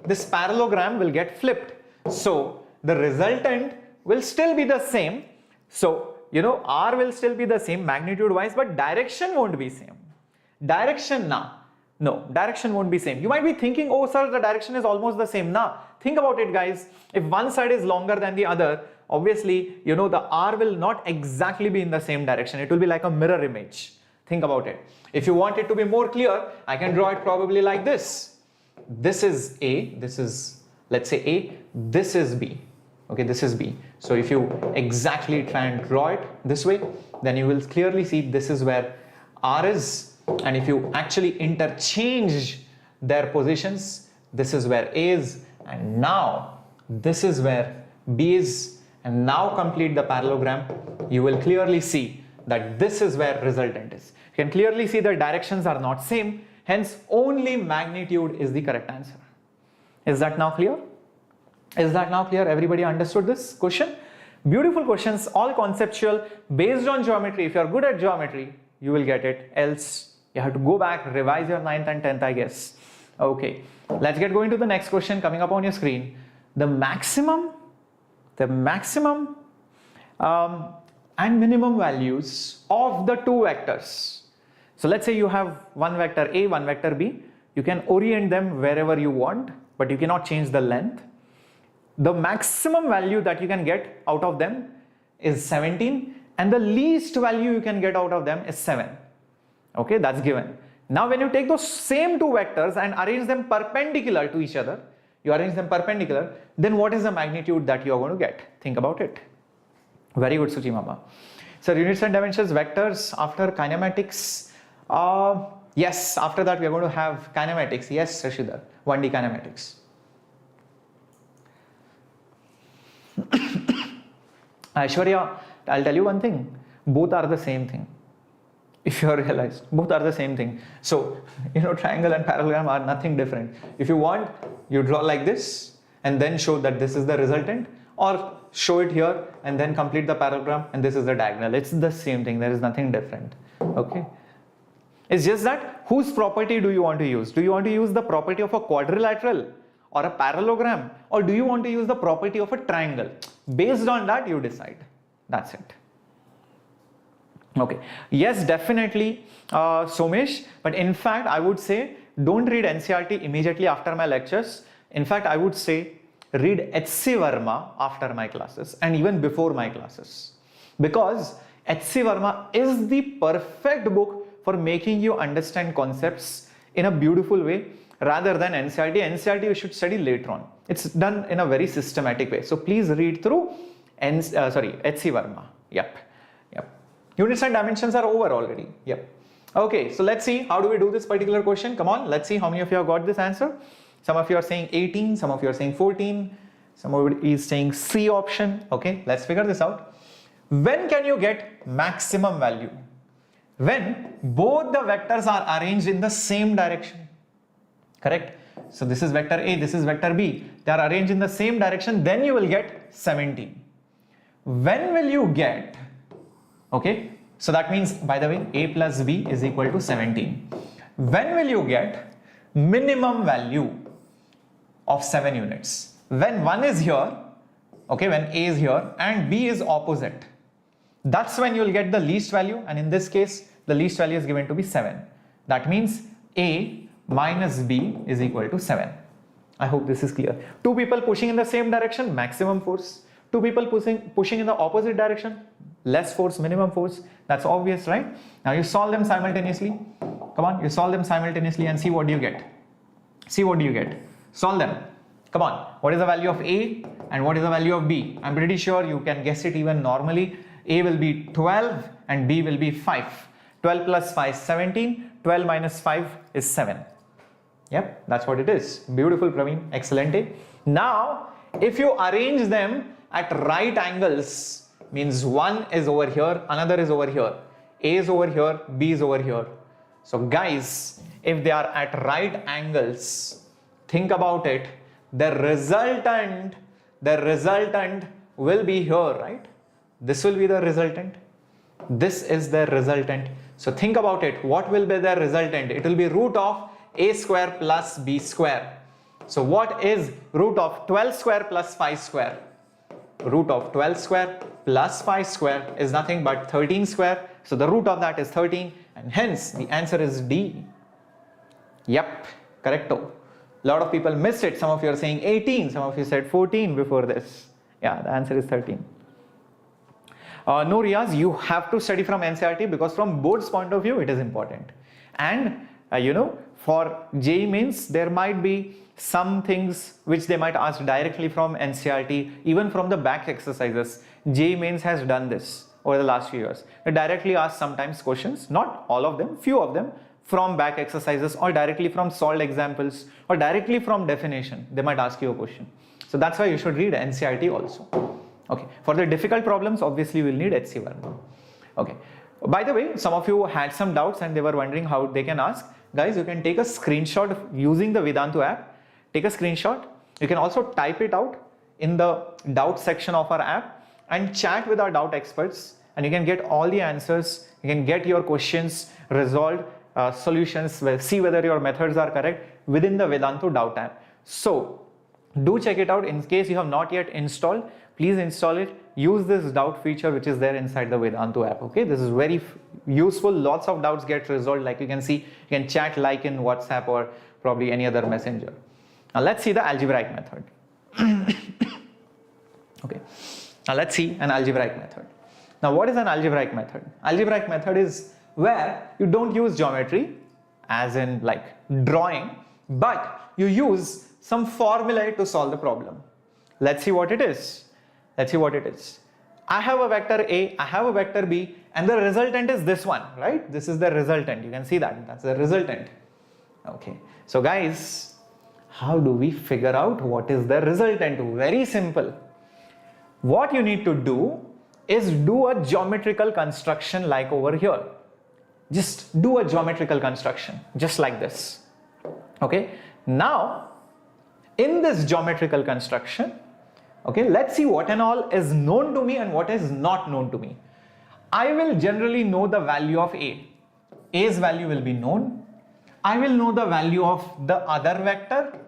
This parallelogram will get flipped. So the resultant will still be the same. So, you know, R will still be the same magnitude wise, but direction won't be same. Direction now. No, direction won't be same. You might be thinking, oh sir, the direction is almost the same. Now, think about it, guys. If one side is longer than the other, obviously, you know, the R will not exactly be in the same direction. It will be like a mirror image. Think about it. If you want it to be more clear, I can draw it probably like this. This is A, this is, let's say A, this is B. Okay, this is B. So if you exactly try and draw it this way, then you will clearly see this is where R is. And if you actually interchange their positions, this is where A is, and now this is where B is, and now complete the parallelogram, you will clearly see that this is where resultant is. You can clearly see the directions are not same, hence only magnitude is the correct answer. Is that now clear? Is that now clear? Everybody understood this question? Beautiful questions, all conceptual, based on geometry. If you are good at geometry, you will get it. Else, you have to go back, revise your 9th and 10th, I guess. Okay, let's get going to the next question coming up on your screen. The maximum and minimum values of the two vectors. So let's say you have one vector A, one vector B. You can orient them wherever you want, but you cannot change the length. The maximum value that you can get out of them is 17, and the least value you can get out of them is 7. Okay, that's given. Now when you take those same two vectors and arrange them perpendicular to each other, you arrange them perpendicular, then what is the magnitude that you are going to get? Think about it. Very good, Suchi Mama. So units and dimensions, vectors after kinematics. Yes, after that we are going to have kinematics. Yes, Rashidhar, 1D kinematics. Aishwarya, I'll tell you one thing. Both are the same thing. If you have realized, both are the same thing. So, you know, triangle and parallelogram are nothing different. If you want, you draw like this and then show that this is the resultant, or show it here and then complete the parallelogram and this is the diagonal. It's the same thing. There is nothing different. Okay. It's just that whose property do you want to use? Do you want to use the property of a quadrilateral, or a parallelogram, or do you want to use the property of a triangle? Based on that, you decide. That's it. Okay. Yes, definitely, Somesh. But in fact, I would say don't read NCERT immediately after my lectures. In fact, I would say read H.C. Verma after my classes and even before my classes, because H.C. Verma is the perfect book for making you understand concepts in a beautiful way rather than NCERT. NCERT you should study later on. It's done in a very systematic way. So please read through H.C. Verma. Yep. Units and dimensions are over already. Yep. Okay, so let's see how do we do this particular question. Come on, let's see how many of you have got this answer. Some of you are saying 18, some of you are saying 14, somebody is saying C option. Okay, let's figure this out. When can you get maximum value? When both the vectors are arranged in the same direction. Correct? So this is vector A, this is vector B. They are arranged in the same direction, then you will get 17. When will you get, okay, so that means, by the way, A plus B is equal to 17. When will you get minimum value of 7 units? When 1 is here, okay, when A is here and B is opposite. That's when you will get the least value, and in this case, the least value is given to be 7. That means A minus B is equal to 7. I hope this is clear. Two people pushing in the same direction, maximum force. Two people pushing in the opposite direction, less force, minimum force. That's obvious, right? Now you solve them simultaneously. Come on, you solve them simultaneously and see what do you get. See what do you get. Solve them. Come on. What is the value of A and what is the value of B? I'm pretty sure you can guess it even normally. A will be 12 and B will be 5. 12 plus 5 is 17. 12 minus 5 is 7. Yep, that's what it is. Beautiful, Praveen. Excellent. Now, if you arrange them at right angles, means one is over here, another is over here. A is over here, B is over here. So guys, if they are at right angles, think about it. The resultant will be here, right? This will be the resultant. This is the resultant. So think about it. What will be the resultant? It will be root of A square plus B square. So what is root of 12 square plus 5 square? Root of 12 square plus 5 square is nothing but 13 square. So the root of that is 13 and hence the answer is D. Yep, correcto. A lot of people missed it. Some of you are saying 18, some of you said 14 before this. Yeah, the answer is 13. No, Riyaz, you have to study from NCERT because from board's point of view, it is important. And you know, for JEE Mains, there might be some things which they might ask directly from NCERT, even from the back exercises. JEE Mains has done this over the last few years. They directly ask sometimes questions, not all of them, few of them, from back exercises or directly from solved examples or directly from definition. They might ask you a question. So that's why you should read NCERT also. Okay, for the difficult problems, obviously we'll need H.C. Verma. Okay, by the way, some of you had some doubts and they were wondering how they can ask. Guys, you can take a screenshot using the Vedantu app. Take a screenshot. You can also type it out in the doubt section of our app and chat with our doubt experts, and you can get all the answers. You can get your questions resolved, solutions, see whether your methods are correct within the Vedantu doubt app. So do check it out. In case you have not yet installed, please install it. Use this doubt feature which is there inside the Vedantu app. Okay, this is very useful. Lots of doubts get resolved. Like you can see, you can chat like in WhatsApp or probably any other messenger. Now let's see the algebraic method. Okay, now let's see an algebraic method. Now what is an algebraic method? Algebraic method is where you don't use geometry as in like drawing, but you use some formulae to solve the problem. Let's see what it is. Let's see what it is. I have a vector A, I have a vector B, and the resultant is this one, right? This is the resultant. You can see that. That's the resultant. Okay. So guys, how do we figure out what is the resultant? Very simple. What you need to do is do a geometrical construction like over here. Just do a geometrical construction, just like this. Okay. Now, in this geometrical construction, okay, let's see what and all is known to me and what is not known to me. I will generally know the value of A. A's value will be known. I will know the value of the other vector.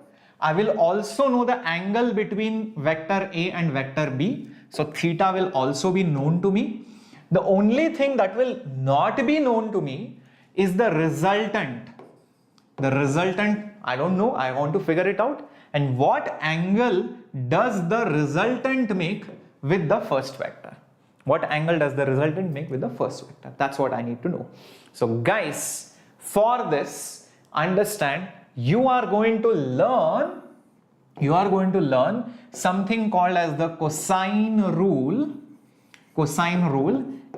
I will also know the angle between vector A and vector B. So theta will also be known to me. The only thing that will not be known to me is the resultant. The resultant, I don't know, I want to figure it out. And what angle does the resultant make with the first vector? What angle does the resultant make with the first vector? That's what I need to know. So guys, for this, understand, you are going to learn something called as the cosine rule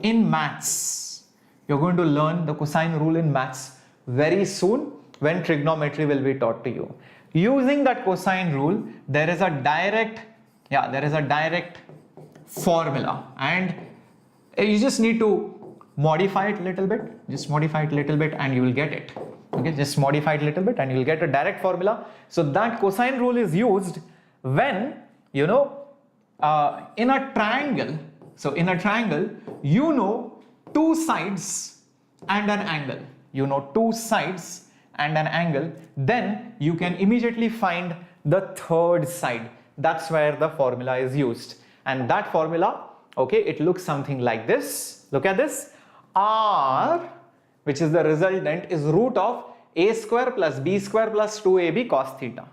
in maths. You're going to learn the cosine rule in maths very soon when trigonometry will be taught to you. Using that cosine rule, there is a direct formula, and you just need to modify it a little bit. Just modify it a little bit and you will get it. Okay, just modify it a little bit and you will get a direct formula. So that cosine rule is used when, you know, in a triangle. So in a triangle, you know two sides and an angle. You know two sides and an angle. Then you can immediately find the third side. That's where the formula is used. And that formula, okay, it looks something like this. Look at this. R, which is the resultant, is root of a square plus b square plus 2ab cos theta.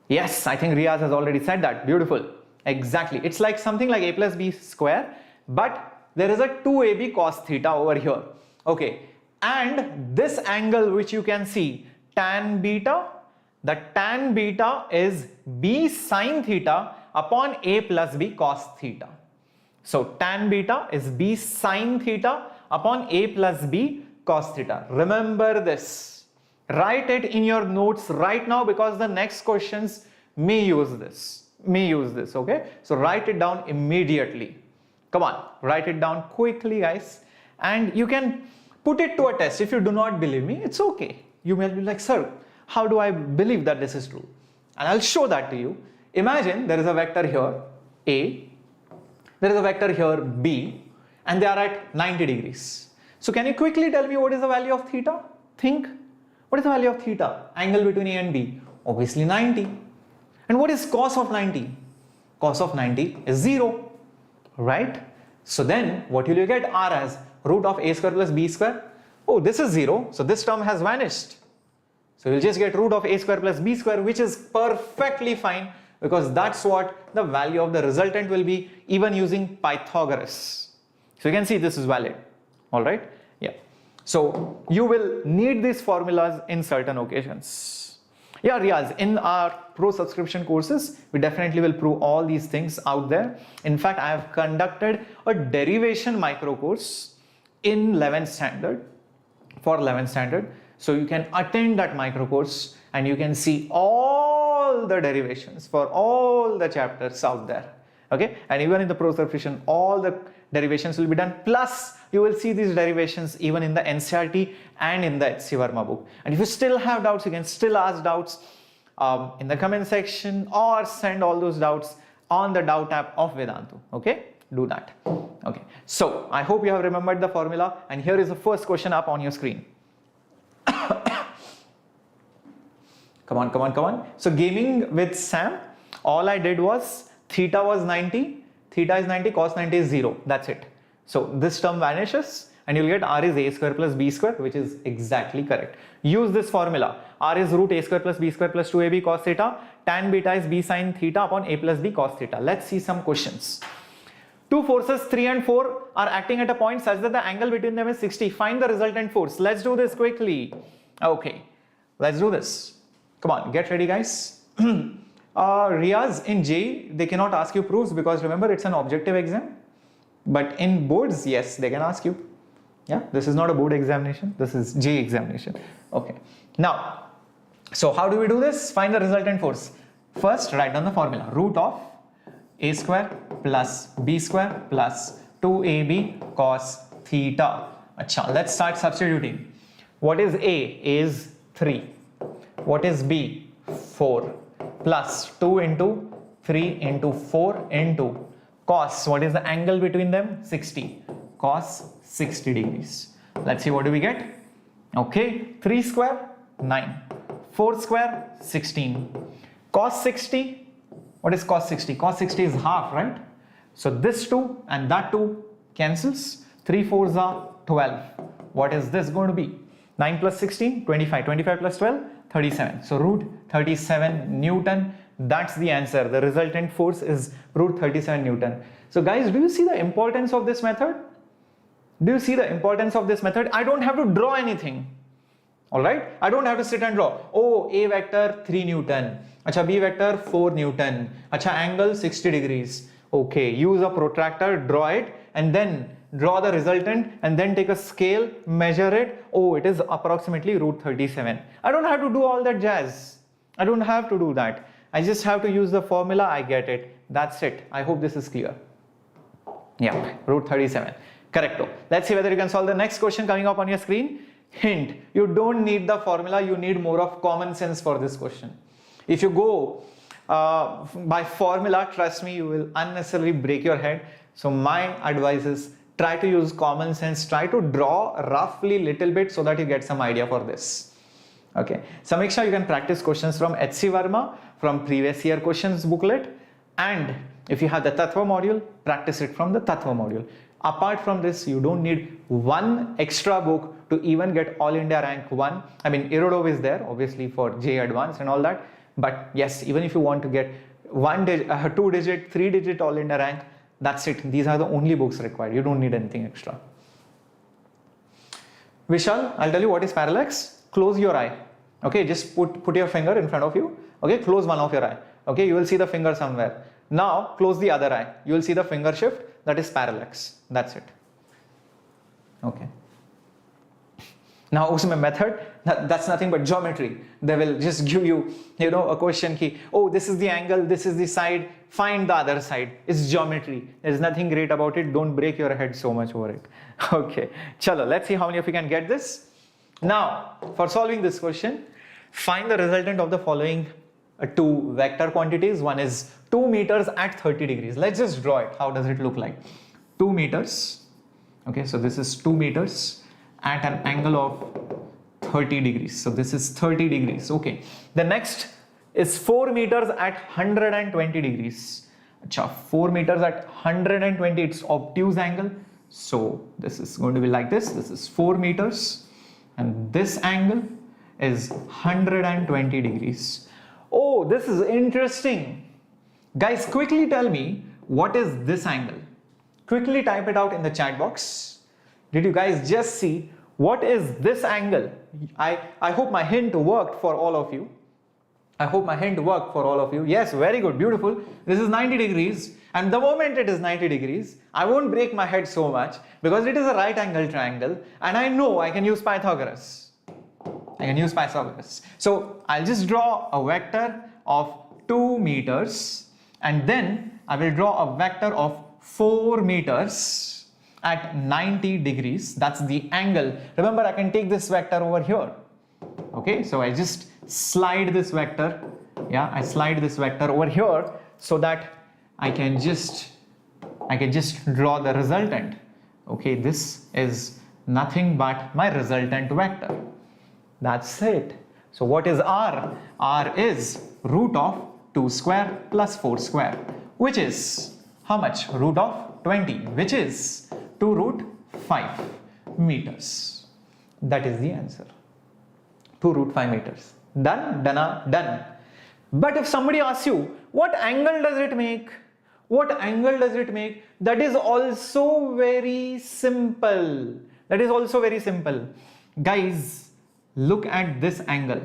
Yes, I think Riaz has already said that. Beautiful. Exactly. It's like something like a plus b square, but there is a 2ab cos theta over here. Okay. And this angle which you can see, tan beta, the tan beta is b sin theta upon a plus b cos theta. So tan beta is b sin theta upon a plus b cos theta. Remember this. Write it in your notes right now because the next questions may use this. Okay? So write it down immediately. Come on, write it down quickly, guys. And you can put it to a test. If you do not believe me, it's okay. You may be like, sir, how do I believe that this is true? And I'll show that to you. Imagine there is a vector here, A. There is a vector here, B. And they are at 90 degrees. So can you quickly tell me what is the value of theta? Think. What is the value of theta? Angle between A and B. Obviously 90. And what is cos of 90? Cos of 90 is 0. Right? So then what will you get? R as root of a square plus b square. Oh, this is 0. So this term has vanished. So you'll just get root of a square plus b square, which is perfectly fine because that's what the value of the resultant will be, even using Pythagoras. So you can see this is valid. All right. Yeah. So you will need these formulas in certain occasions. Yeah, Riaz, in our pro subscription courses, we definitely will prove all these things out there. In fact, I have conducted a derivation micro course in 11th standard, for 11th standard. So you can attend that micro course and you can see all the derivations for all the chapters out there. Okay, and even in the pro subscription, all the derivations will be done. Plus, you will see these derivations even in the NCERT and in the HC Verma book. And if you still have doubts, you can still ask doubts in the comment section or send all those doubts on the doubt app of Vedantu. Okay, do that. Okay, so I hope you have remembered the formula, and here is the first question up on your screen. Come on. So gaming with Sam, all I did was theta was 90, theta is 90, cos 90 is 0. That's it. So this term vanishes and you'll get R is a square plus b square, which is exactly correct. Use this formula. R is root a square plus b square plus 2ab cos theta. Tan beta is b sin theta upon a plus b cos theta. Let's see some questions. Two forces 3 and 4 are acting at a point such that the angle between them is 60. Find the resultant force. Let's do this quickly. Okay, let's do this. Come on, get ready, guys. Riaz, in JEE, they cannot ask you proofs because remember it's an objective exam. But in boards, yes, they can ask you. Yeah, this is not a board examination. This is JEE examination. Okay. Now, so how do we do this? Find the resultant force. First, write down the formula. Root of a square plus b square plus 2ab cos theta. Achha, let's start substituting. What is A? A is 3. What is B? 4. Plus 2 into 3 into 4 into cos. What is the angle between them? 60. Cos 60 degrees. Let's see what do we get. Okay, 3 square 9. 4 square, 16. Cos 60, what is cos 60? Cos 60 is half, right? So this 2 and that 2 cancels. 3 4s are 12. What is this going to be? 9 plus 16, 25. 25 plus 12, 37. So root 37 Newton. That's the answer. The resultant force is root 37 Newton. So guys, do you see the importance of this method? Do you see the importance of this method? I don't have to draw anything. Alright? I don't have to sit and draw. Oh, A vector 3 Newton. Acha, B vector 4 Newton. Acha, angle 60 degrees. Okay, use a protractor, draw it, and then draw the resultant, and then take a scale, measure it. Oh, it is approximately root 37. I don't have to do all that jazz. I don't have to do that. I just have to use the formula, I get it. That's it. I hope this is clear. Yeah, root 37. Correcto. Let's see whether you can solve the next question coming up on your screen. Hint, you don't need the formula, you need more of common sense for this question. If you go by formula, trust me, you will unnecessarily break your head. So my advice is try to use common sense, try to draw roughly little bit so that you get some idea for this. Okay, so make sure you can practice questions from H.C. Verma, from previous year questions booklet, and if you have the Tattva module, practice it from the Tattva module. Apart from this, you don't need one extra book to even get All India rank 1. I mean, Irodov is there obviously for JEE Advanced and all that, but yes, even if you want to get 2 digit, 3 digit All India rank, that's it. These are the only books required. You don't need anything extra. Vishal, I'll tell you what is parallax. Close your eye. Okay, just put your finger in front of you. Okay, close one of your eye. Okay, you will see the finger somewhere. Now close the other eye. You will see the finger shift. That is parallax. That's it. Okay. Now usme method, that's nothing but geometry. They will just give you, a question ki, oh, this is the angle, this is the side, find the other side. It's geometry. There's nothing great about it. Don't break your head so much over it. Okay. Chalo, let's see how many of you can get this. Now, for solving this question, find the resultant of the following two vector quantities. One is 2 meters at 30 degrees. Let's just draw it. How does it look like? 2 meters. Okay, so this is 2 meters at an angle of 30 degrees. So this is 30 degrees. Okay. The next is 4 meters at 120 degrees. Achha, 4 meters at 120, it's obtuse angle. So this is going to be like this. This is 4 meters. And this angle is 120 degrees. Oh, this is interesting. Guys, quickly tell me, what is this angle? Quickly type it out in the chat box. Did you guys just see what is this angle? I hope my hint worked for all of you. I hope my hint worked for all of you. Yes, very good, beautiful. This is 90 degrees. And the moment it is 90 degrees, I won't break my head so much because it is a right angle triangle and I know I can use Pythagoras. So I'll just draw a vector of 2 meters and then I will draw a vector of 4 meters at 90 degrees. That's the angle. Remember, I can take this vector over here. Okay, so I just slide this vector. Yeah, I slide this vector over here so that I can just draw the resultant. Okay, this is nothing but my resultant vector. That's it. So what is R? R is root of 2 square plus 4 square, which is how much? Root of 20, which is 2 root 5 meters. That is the answer. 2 root 5 meters. Done, done. But if somebody asks you, what angle does it make? What angle does it make? That is also very simple. Guys, look at this angle.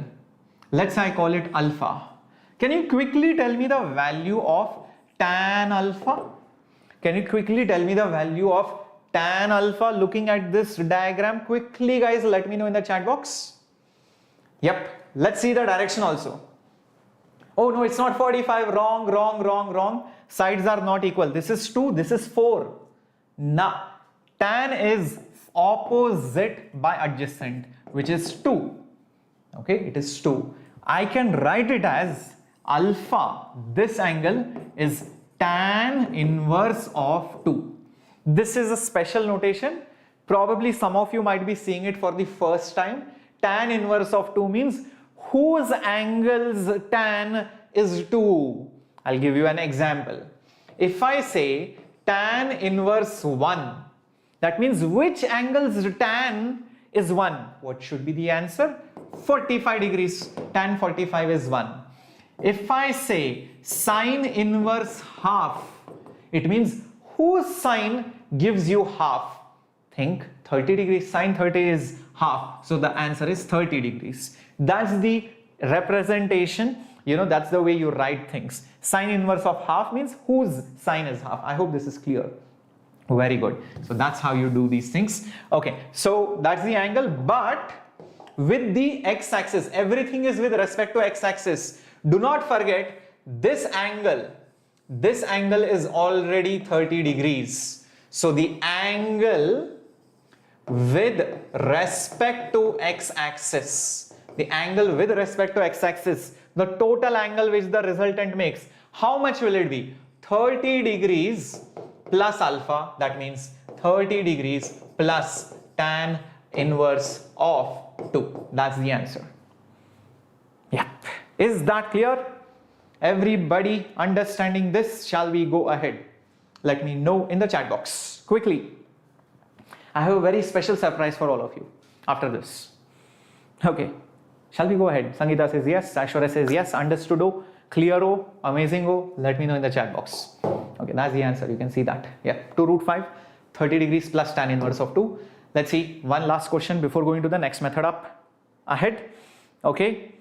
Let's say I call it alpha. Can you quickly tell me the value of tan alpha? Can you quickly tell me the value of tan alpha looking at this diagram? Quickly, guys, let me know in the chat box. Yep, let's see the direction also. Oh no, it's not 45. Wrong. Sides are not equal. This is 2, this is 4. Nah, tan is opposite by adjacent, which is 2. Okay, it is 2. I can write it as alpha. This angle is tan inverse of 2. This is a special notation. Probably some of you might be seeing it for the first time. Tan inverse of 2 means whose angle's tan is 2. I'll give you an example. If I say tan inverse 1, that means which angle's tan is 1? What should be the answer? 45 degrees. Tan 45 is 1. If I say sine inverse half, it means whose sine gives you half? Think 30 degrees. Sine 30 is half. So the answer is 30 degrees. That's the representation. You know, that's the way you write things. Sine inverse of half means whose sine is half. I hope this is clear. Very good. So that's how you do these things. Okay, so that's the angle, but with the x-axis, everything is with respect to x-axis. Do not forget this angle is already 30 degrees. So the angle with respect to x-axis, the total angle which the resultant makes, how much will it be? 30 degrees plus alpha, that means 30 degrees plus tan inverse of 2. That's the answer. Yeah. Is that clear? Everybody understanding this? Shall we go ahead? Let me know in the chat box quickly. I have a very special surprise for all of you after this. Okay. Shall we go ahead? Sangeeta says yes. Ashwara says yes. Understood. Clear. Amazing. Let me know in the chat box. Okay, that's the answer. You can see that. Yeah. 2 root 5, 30 degrees plus tan inverse of 2. Let's see one last question before going to the next method up ahead. Okay.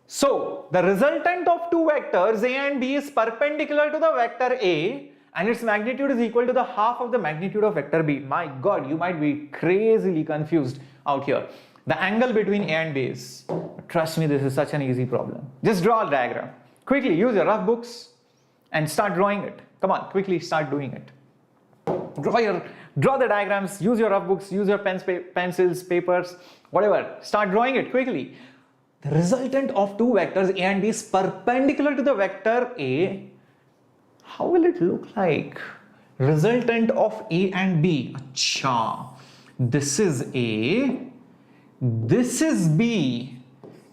So the resultant of two vectors A and B is perpendicular to the vector A and its magnitude is equal to the half of the magnitude of vector B. My God, you might be crazily confused out here. The angle between A and B is, trust me, this is such an easy problem. Just draw a diagram. Quickly use your rough books and start drawing it. Come on, quickly start doing it. Draw the diagrams, use your rough books, use your pencils, papers, whatever. Start drawing it quickly. The resultant of two vectors A and B is perpendicular to the vector A. How will it look like? Resultant of A and B. Achha. This is A, this is B,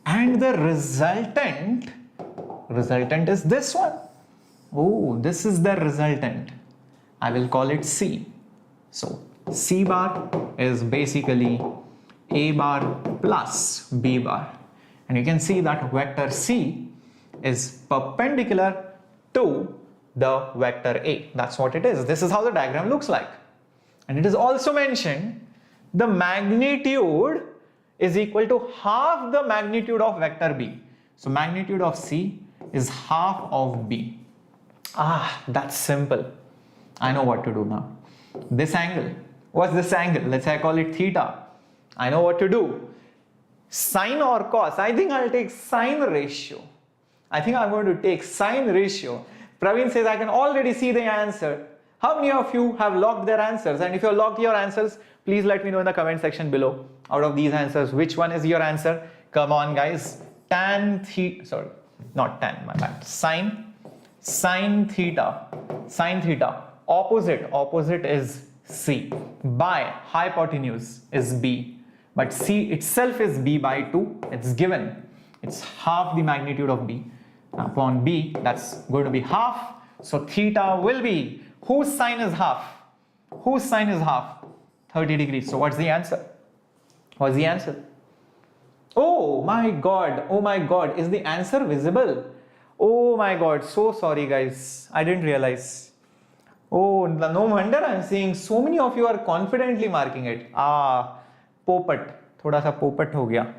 and the resultant is this one. Oh, this is the resultant. I will call it C. So C bar is basically A bar plus B bar. And you can see that vector C is perpendicular to the vector A. That's what it is. This is how the diagram looks like. And it is also mentioned the magnitude is equal to half the magnitude of vector B. So magnitude of C is half of B. Ah, that's simple. I know what to do now. This angle, what's this angle? Let's say I call it theta. I know what to do. Sine or cos? I think I'll take sine ratio. I think I'm going to take sine ratio. Praveen says I can already see the answer. How many of you have locked their answers? And if you have locked your answers, please let me know in the comment section below. Out of these answers, which one is your answer? Come on, guys. Tan theta, sorry, not tan, my bad. Sine theta. Opposite is C. By hypotenuse is B. But C itself is B by 2. It's given. It's half the magnitude of B. Upon B, that's going to be half. So theta will be, whose sine is half? Whose sine is half? 30 degrees. So what's the answer? What's the answer? Oh my God, is the answer visible? Oh my God, so sorry guys, I didn't realize. Oh, no wonder I'm seeing so many of you are confidently marking it. Popat, thoda sa popat ho gaya.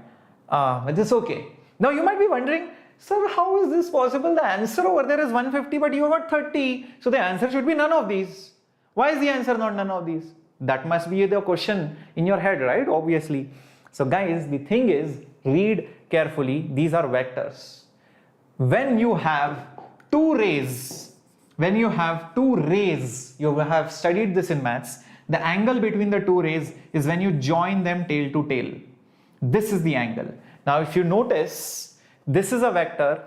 But it's okay. Now you might be wondering, sir, how is this possible? The answer over there is 150, but you got 30. So the answer should be none of these. Why is the answer not none of these? That must be the question in your head, right? Obviously. So guys, the thing is, read carefully. These are vectors. When you have two rays, you have studied this in maths, the angle between the two rays is when you join them tail to tail. This is the angle. Now if you notice, this is a vector,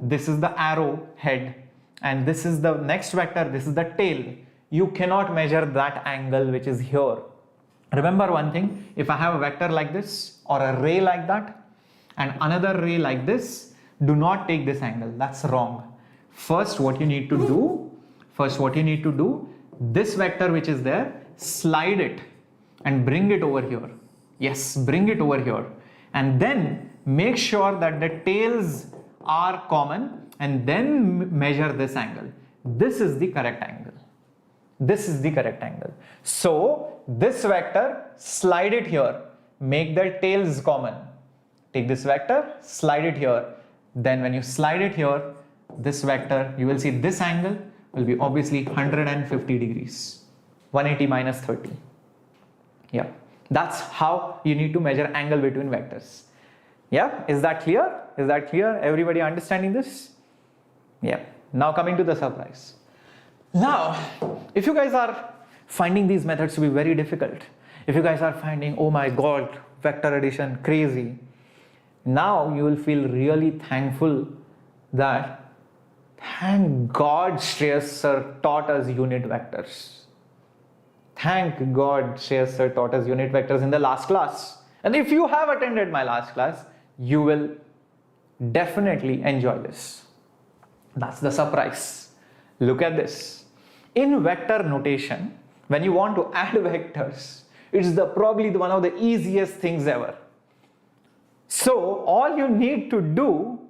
this is the arrow head, and this is the next vector, this is the tail. You cannot measure that angle which is here. Remember one thing, if I have a vector like this or a ray like that, and another ray like this, do not take this angle. That's wrong. First what you need to do, this vector which is there, slide it and bring it over here. Yes, bring it over here, and then make sure that the tails are common, and then measure this angle. This is the correct angle. This is the correct angle. So this vector, slide it here, make the tails common. Take this vector, slide it here. Then when you slide it here, this vector, you will see this angle will be obviously 150 degrees. 180 minus 30. Yeah, that's how you need to measure angle between vectors. Yeah, is that clear? Is that clear? Everybody understanding this? Yeah. Now coming to the surprise. Now, if you guys are finding these methods to be very difficult, if you guys are finding, oh my god, vector addition crazy, now you will feel really thankful that thank God Shreyas Sir taught us unit vectors. Thank God Shreyas Sir taught us unit vectors in the last class. And if you have attended my last class, you will definitely enjoy this. That's the surprise. Look at this. In vector notation, when you want to add vectors, it's probably one of the easiest things ever. So all you need to do,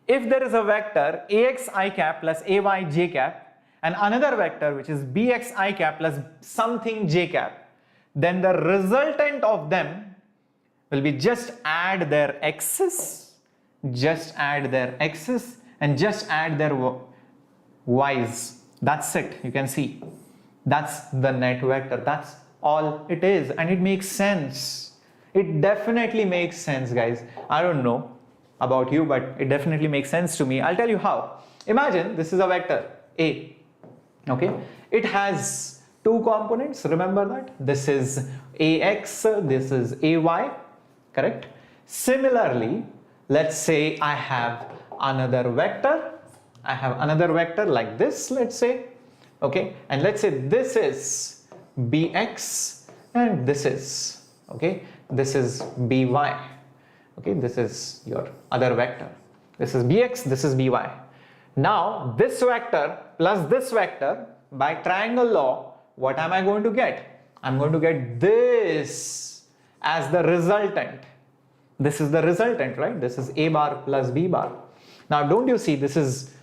if there is a vector ax I cap plus ay j cap and another vector which is bx I cap plus something j cap, then the resultant of them will be just add their x's, and just add their y's. That's it. You can see that's the net vector. That's all it is, and it makes sense. It definitely makes sense, guys. I don't know about you, but it definitely makes sense to me. I'll tell you how. Imagine this is a vector A. Okay, it has two components. Remember that this is ax, this is ay, correct? Similarly, let's say I have another vector. I have another vector like this, let's say. Okay, and let's say this is bx and this is, okay, this is by. Okay, this is your other vector. This is bx, this is by. Now this vector plus this vector, by triangle law, what am I going to get? I'm going to get this as the resultant. This is the resultant, right? This is a bar plus b bar. Now don't you see this is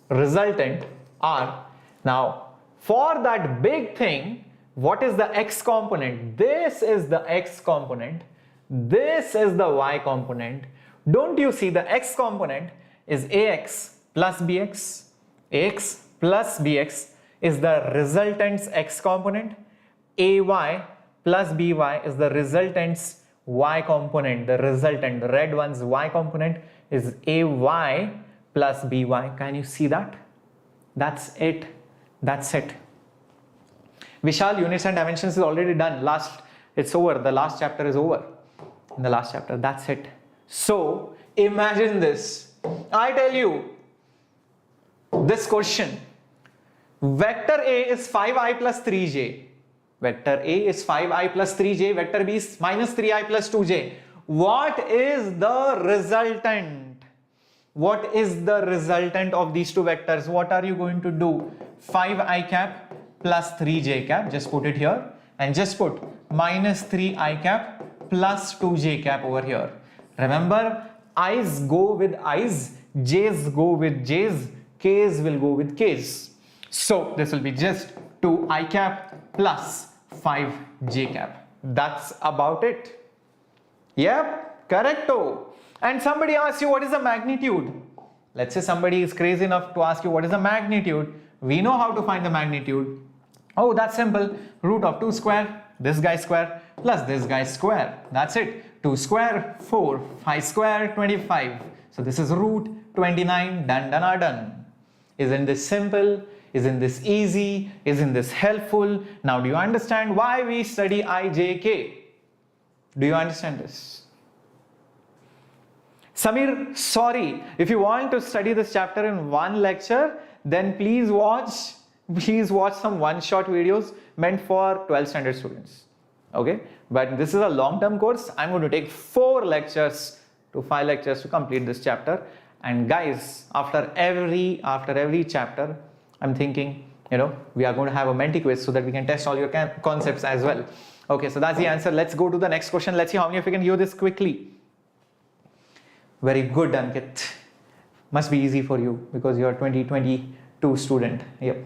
resultant r? Now for that big thing, what is the x component? This is the x component. This is the y component. Don't you see the x component is ax plus bx? Ax plus bx is the resultant's x component. Ay plus by is the resultant's y component. The resultant, the red one's y component is ay plus by. Can you see that? That's it. That's it. Vishal, units and dimensions is already done. It's over. The last chapter is over. In the last chapter, that's it. So imagine this. I tell you this question. Vector A is 5i plus 3j. Vector A is 5i plus 3j. Vector B is minus 3i plus 2j. What is the resultant? What is the resultant of these two vectors? What are you going to do? 5i cap plus 3j cap. Just put it here. And just put minus 3i cap plus 2j cap over here. Remember, i's go with i's, j's go with j's, k's will go with k's. So this will be just 2i cap plus 5j cap. That's about it. Yep, correcto. And somebody asks you what is the magnitude. Let's say somebody is crazy enough to ask you what is the magnitude. We know how to find the magnitude. Oh, that's simple. Root of 2 square, this guy square, plus this guy square. That's it. 2 square, 4, 5 square, 25. So this is root 29, done, done, are done. Isn't this simple? Isn't this easy? Isn't this helpful? Now do you understand why we study IJK? Do you understand this? Samir, sorry, if you want to study this chapter in one lecture, then please watch some one-shot videos meant for 12th standard students. Okay, but this is a long-term course. I'm going to take 4 lectures to 5 lectures to complete this chapter. And guys, after every chapter, I'm thinking, we are going to have a Menti quiz so that we can test all your concepts as well. Okay, so that's the answer. Let's go to the next question. Let's see how many of you can hear this quickly. Very good, Ankit. Must be easy for you because you're a 2022 student. Yep.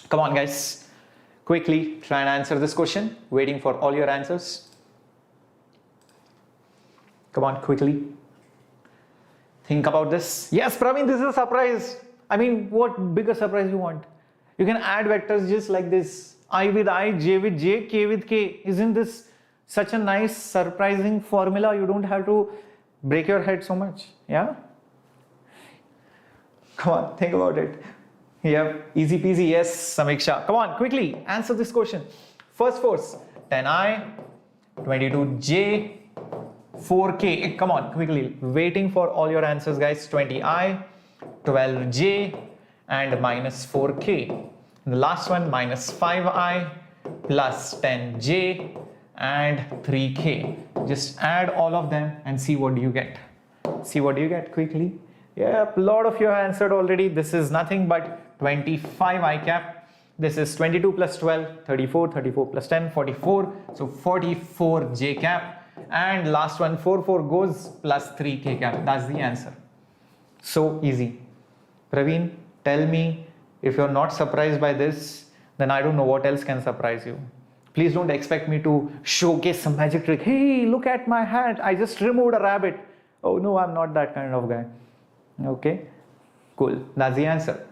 Come on, guys. Quickly try and answer this question. Waiting for all your answers. Come on, quickly. Think about this. Yes, Praveen, this is a surprise. I mean, what bigger surprise you want? You can add vectors just like this. I with I, J with J, K with K. Isn't this such a nice, surprising formula? You don't have to break your head so much. Yeah? Come on, think about it. Yeah, easy peasy. Yes, Samiksha. Come on, quickly answer this question. First force, 10I, 22J, 4K. Come on, quickly. Waiting for all your answers, guys. 20I, 12J, and minus 4K. The last one, minus 5I, plus 10J, and 3K. Just add all of them and see what do you get. See what do you get quickly. Yeah, a lot of you have answered already. This is nothing but 25 I cap. This is 22 plus 12, 34, 34 plus 10, 44. So 44 J cap. And last one, 4 goes plus 3K cap. That's the answer. So easy. Praveen, tell me, if you're not surprised by this, then I don't know what else can surprise you. Please don't expect me to showcase some magic trick. Hey, look at my hat. I just removed a rabbit. Oh no, I'm not that kind of guy. Okay, cool. That's the answer.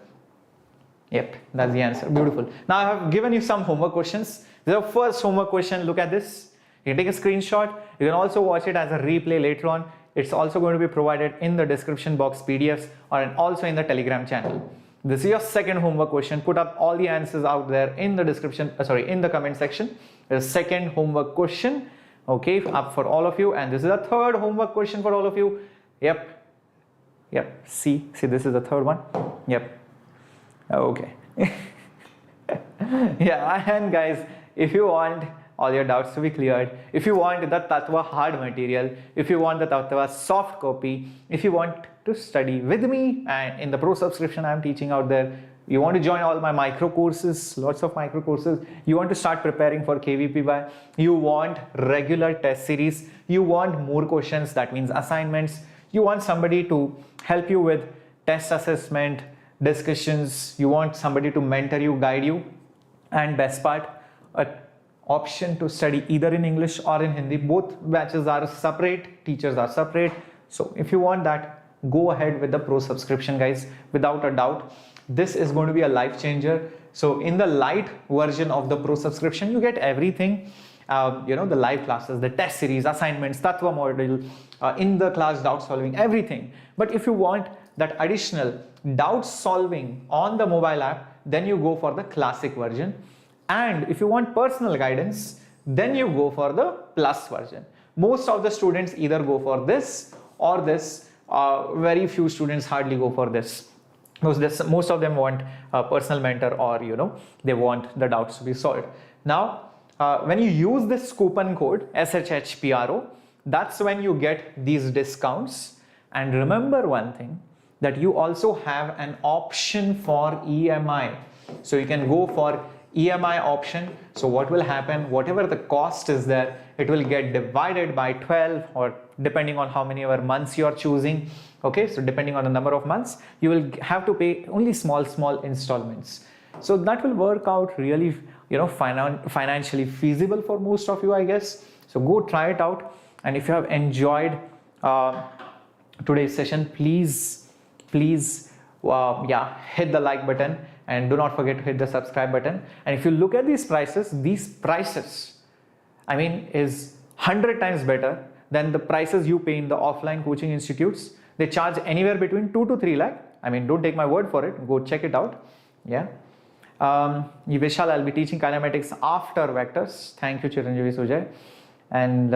Yep, that's the answer. Beautiful. Now I have given you some homework questions. The first homework question, look at this. You can take a screenshot. You can also watch it as a replay later on. It's also going to be provided in the description box PDFs or also in the Telegram channel. This is your second homework question. Put up all the answers out there in the description, in the comment section. The second homework question, okay, up for all of you. And this is the third homework question for all of you. Yep. See, this is the third one. Yep. Okay. Yeah, and guys, if you want all your doubts to be cleared, if you want the Tattva hard material, if you want the Tattva soft copy, if you want to study with me and in the pro subscription I'm teaching out there, you want to join all my micro courses, lots of micro courses, you want to start preparing for KVPY, you want regular test series, you want more questions, that means assignments, you want somebody to help you with test assessment, discussions, you want somebody to mentor you, guide you, and best part, an option to study either in English or in Hindi. Both batches are separate, teachers are separate. So if you want that, go ahead with the pro subscription, guys, without a doubt. This is going to be a life changer. So in the light version of the pro subscription, you get everything. The live classes, the test series, assignments, Tattva module, in the class doubt solving, everything. But if you want that additional doubt solving on the mobile app, then you go for the classic version. And if you want personal guidance, then you go for the plus version. Most of the students either go for this or this. Very few students hardly go for this. Most of them want a personal mentor, or they want the doubts to be solved. Now, when you use this coupon code SHHPRO, that's when you get these discounts. And remember one thing, that you also have an option for EMI. So you can go for EMI option. So what will happen, whatever the cost is there, it will get divided by 12, or depending on how many months you are choosing. Okay, so depending on the number of months, you will have to pay only small installments. So that will work out really, financially feasible for most of you, I guess. So go try it out. And if you have enjoyed today's session, please hit the like button, and do not forget to hit the subscribe button. And if you look at these prices, I mean, is 100 times better than the prices you pay in the offline coaching institutes. They charge anywhere between 2 to 3 lakh. I mean, don't take my word for it. Go check it out. Yeah. Vishal, I'll be teaching kinematics after vectors. Thank you, Chiranjeevi Sujay. And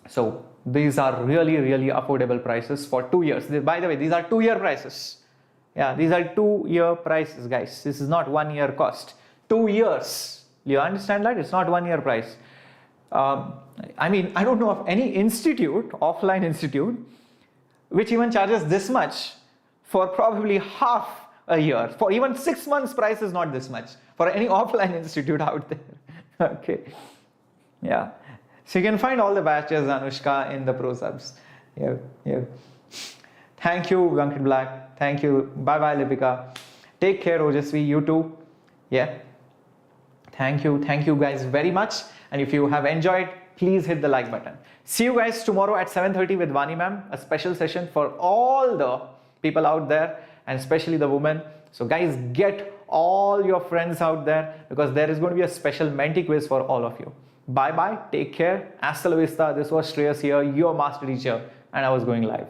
so these are really affordable prices for 2 years. By the way, these are 2-year prices. Yeah, these are 2-year prices, guys. This is not 1 year cost. 2 years. You understand that? It's not 1 year price. I mean, I don't know of any institute, offline institute, which even charges this much for probably half a year. For even 6 months, price is not this much for any offline institute out there. Okay, yeah. So you can find all the batches, Anushka, in the pro subs. Yeah, yeah. Thank you, Venkit Black. Thank you. Bye bye, Lipika. Take care, Ojasvi. You too. Yeah. Thank you guys very much. And if you have enjoyed, please hit the like button. See you guys tomorrow at 7:30 with Vani ma'am, a special session for all the people out there and especially the women. So guys, get all your friends out there because there is going to be a special Menti quiz for all of you. Bye bye, take care, hasta la vista. This was Shreyas here, your master teacher, and I was going live.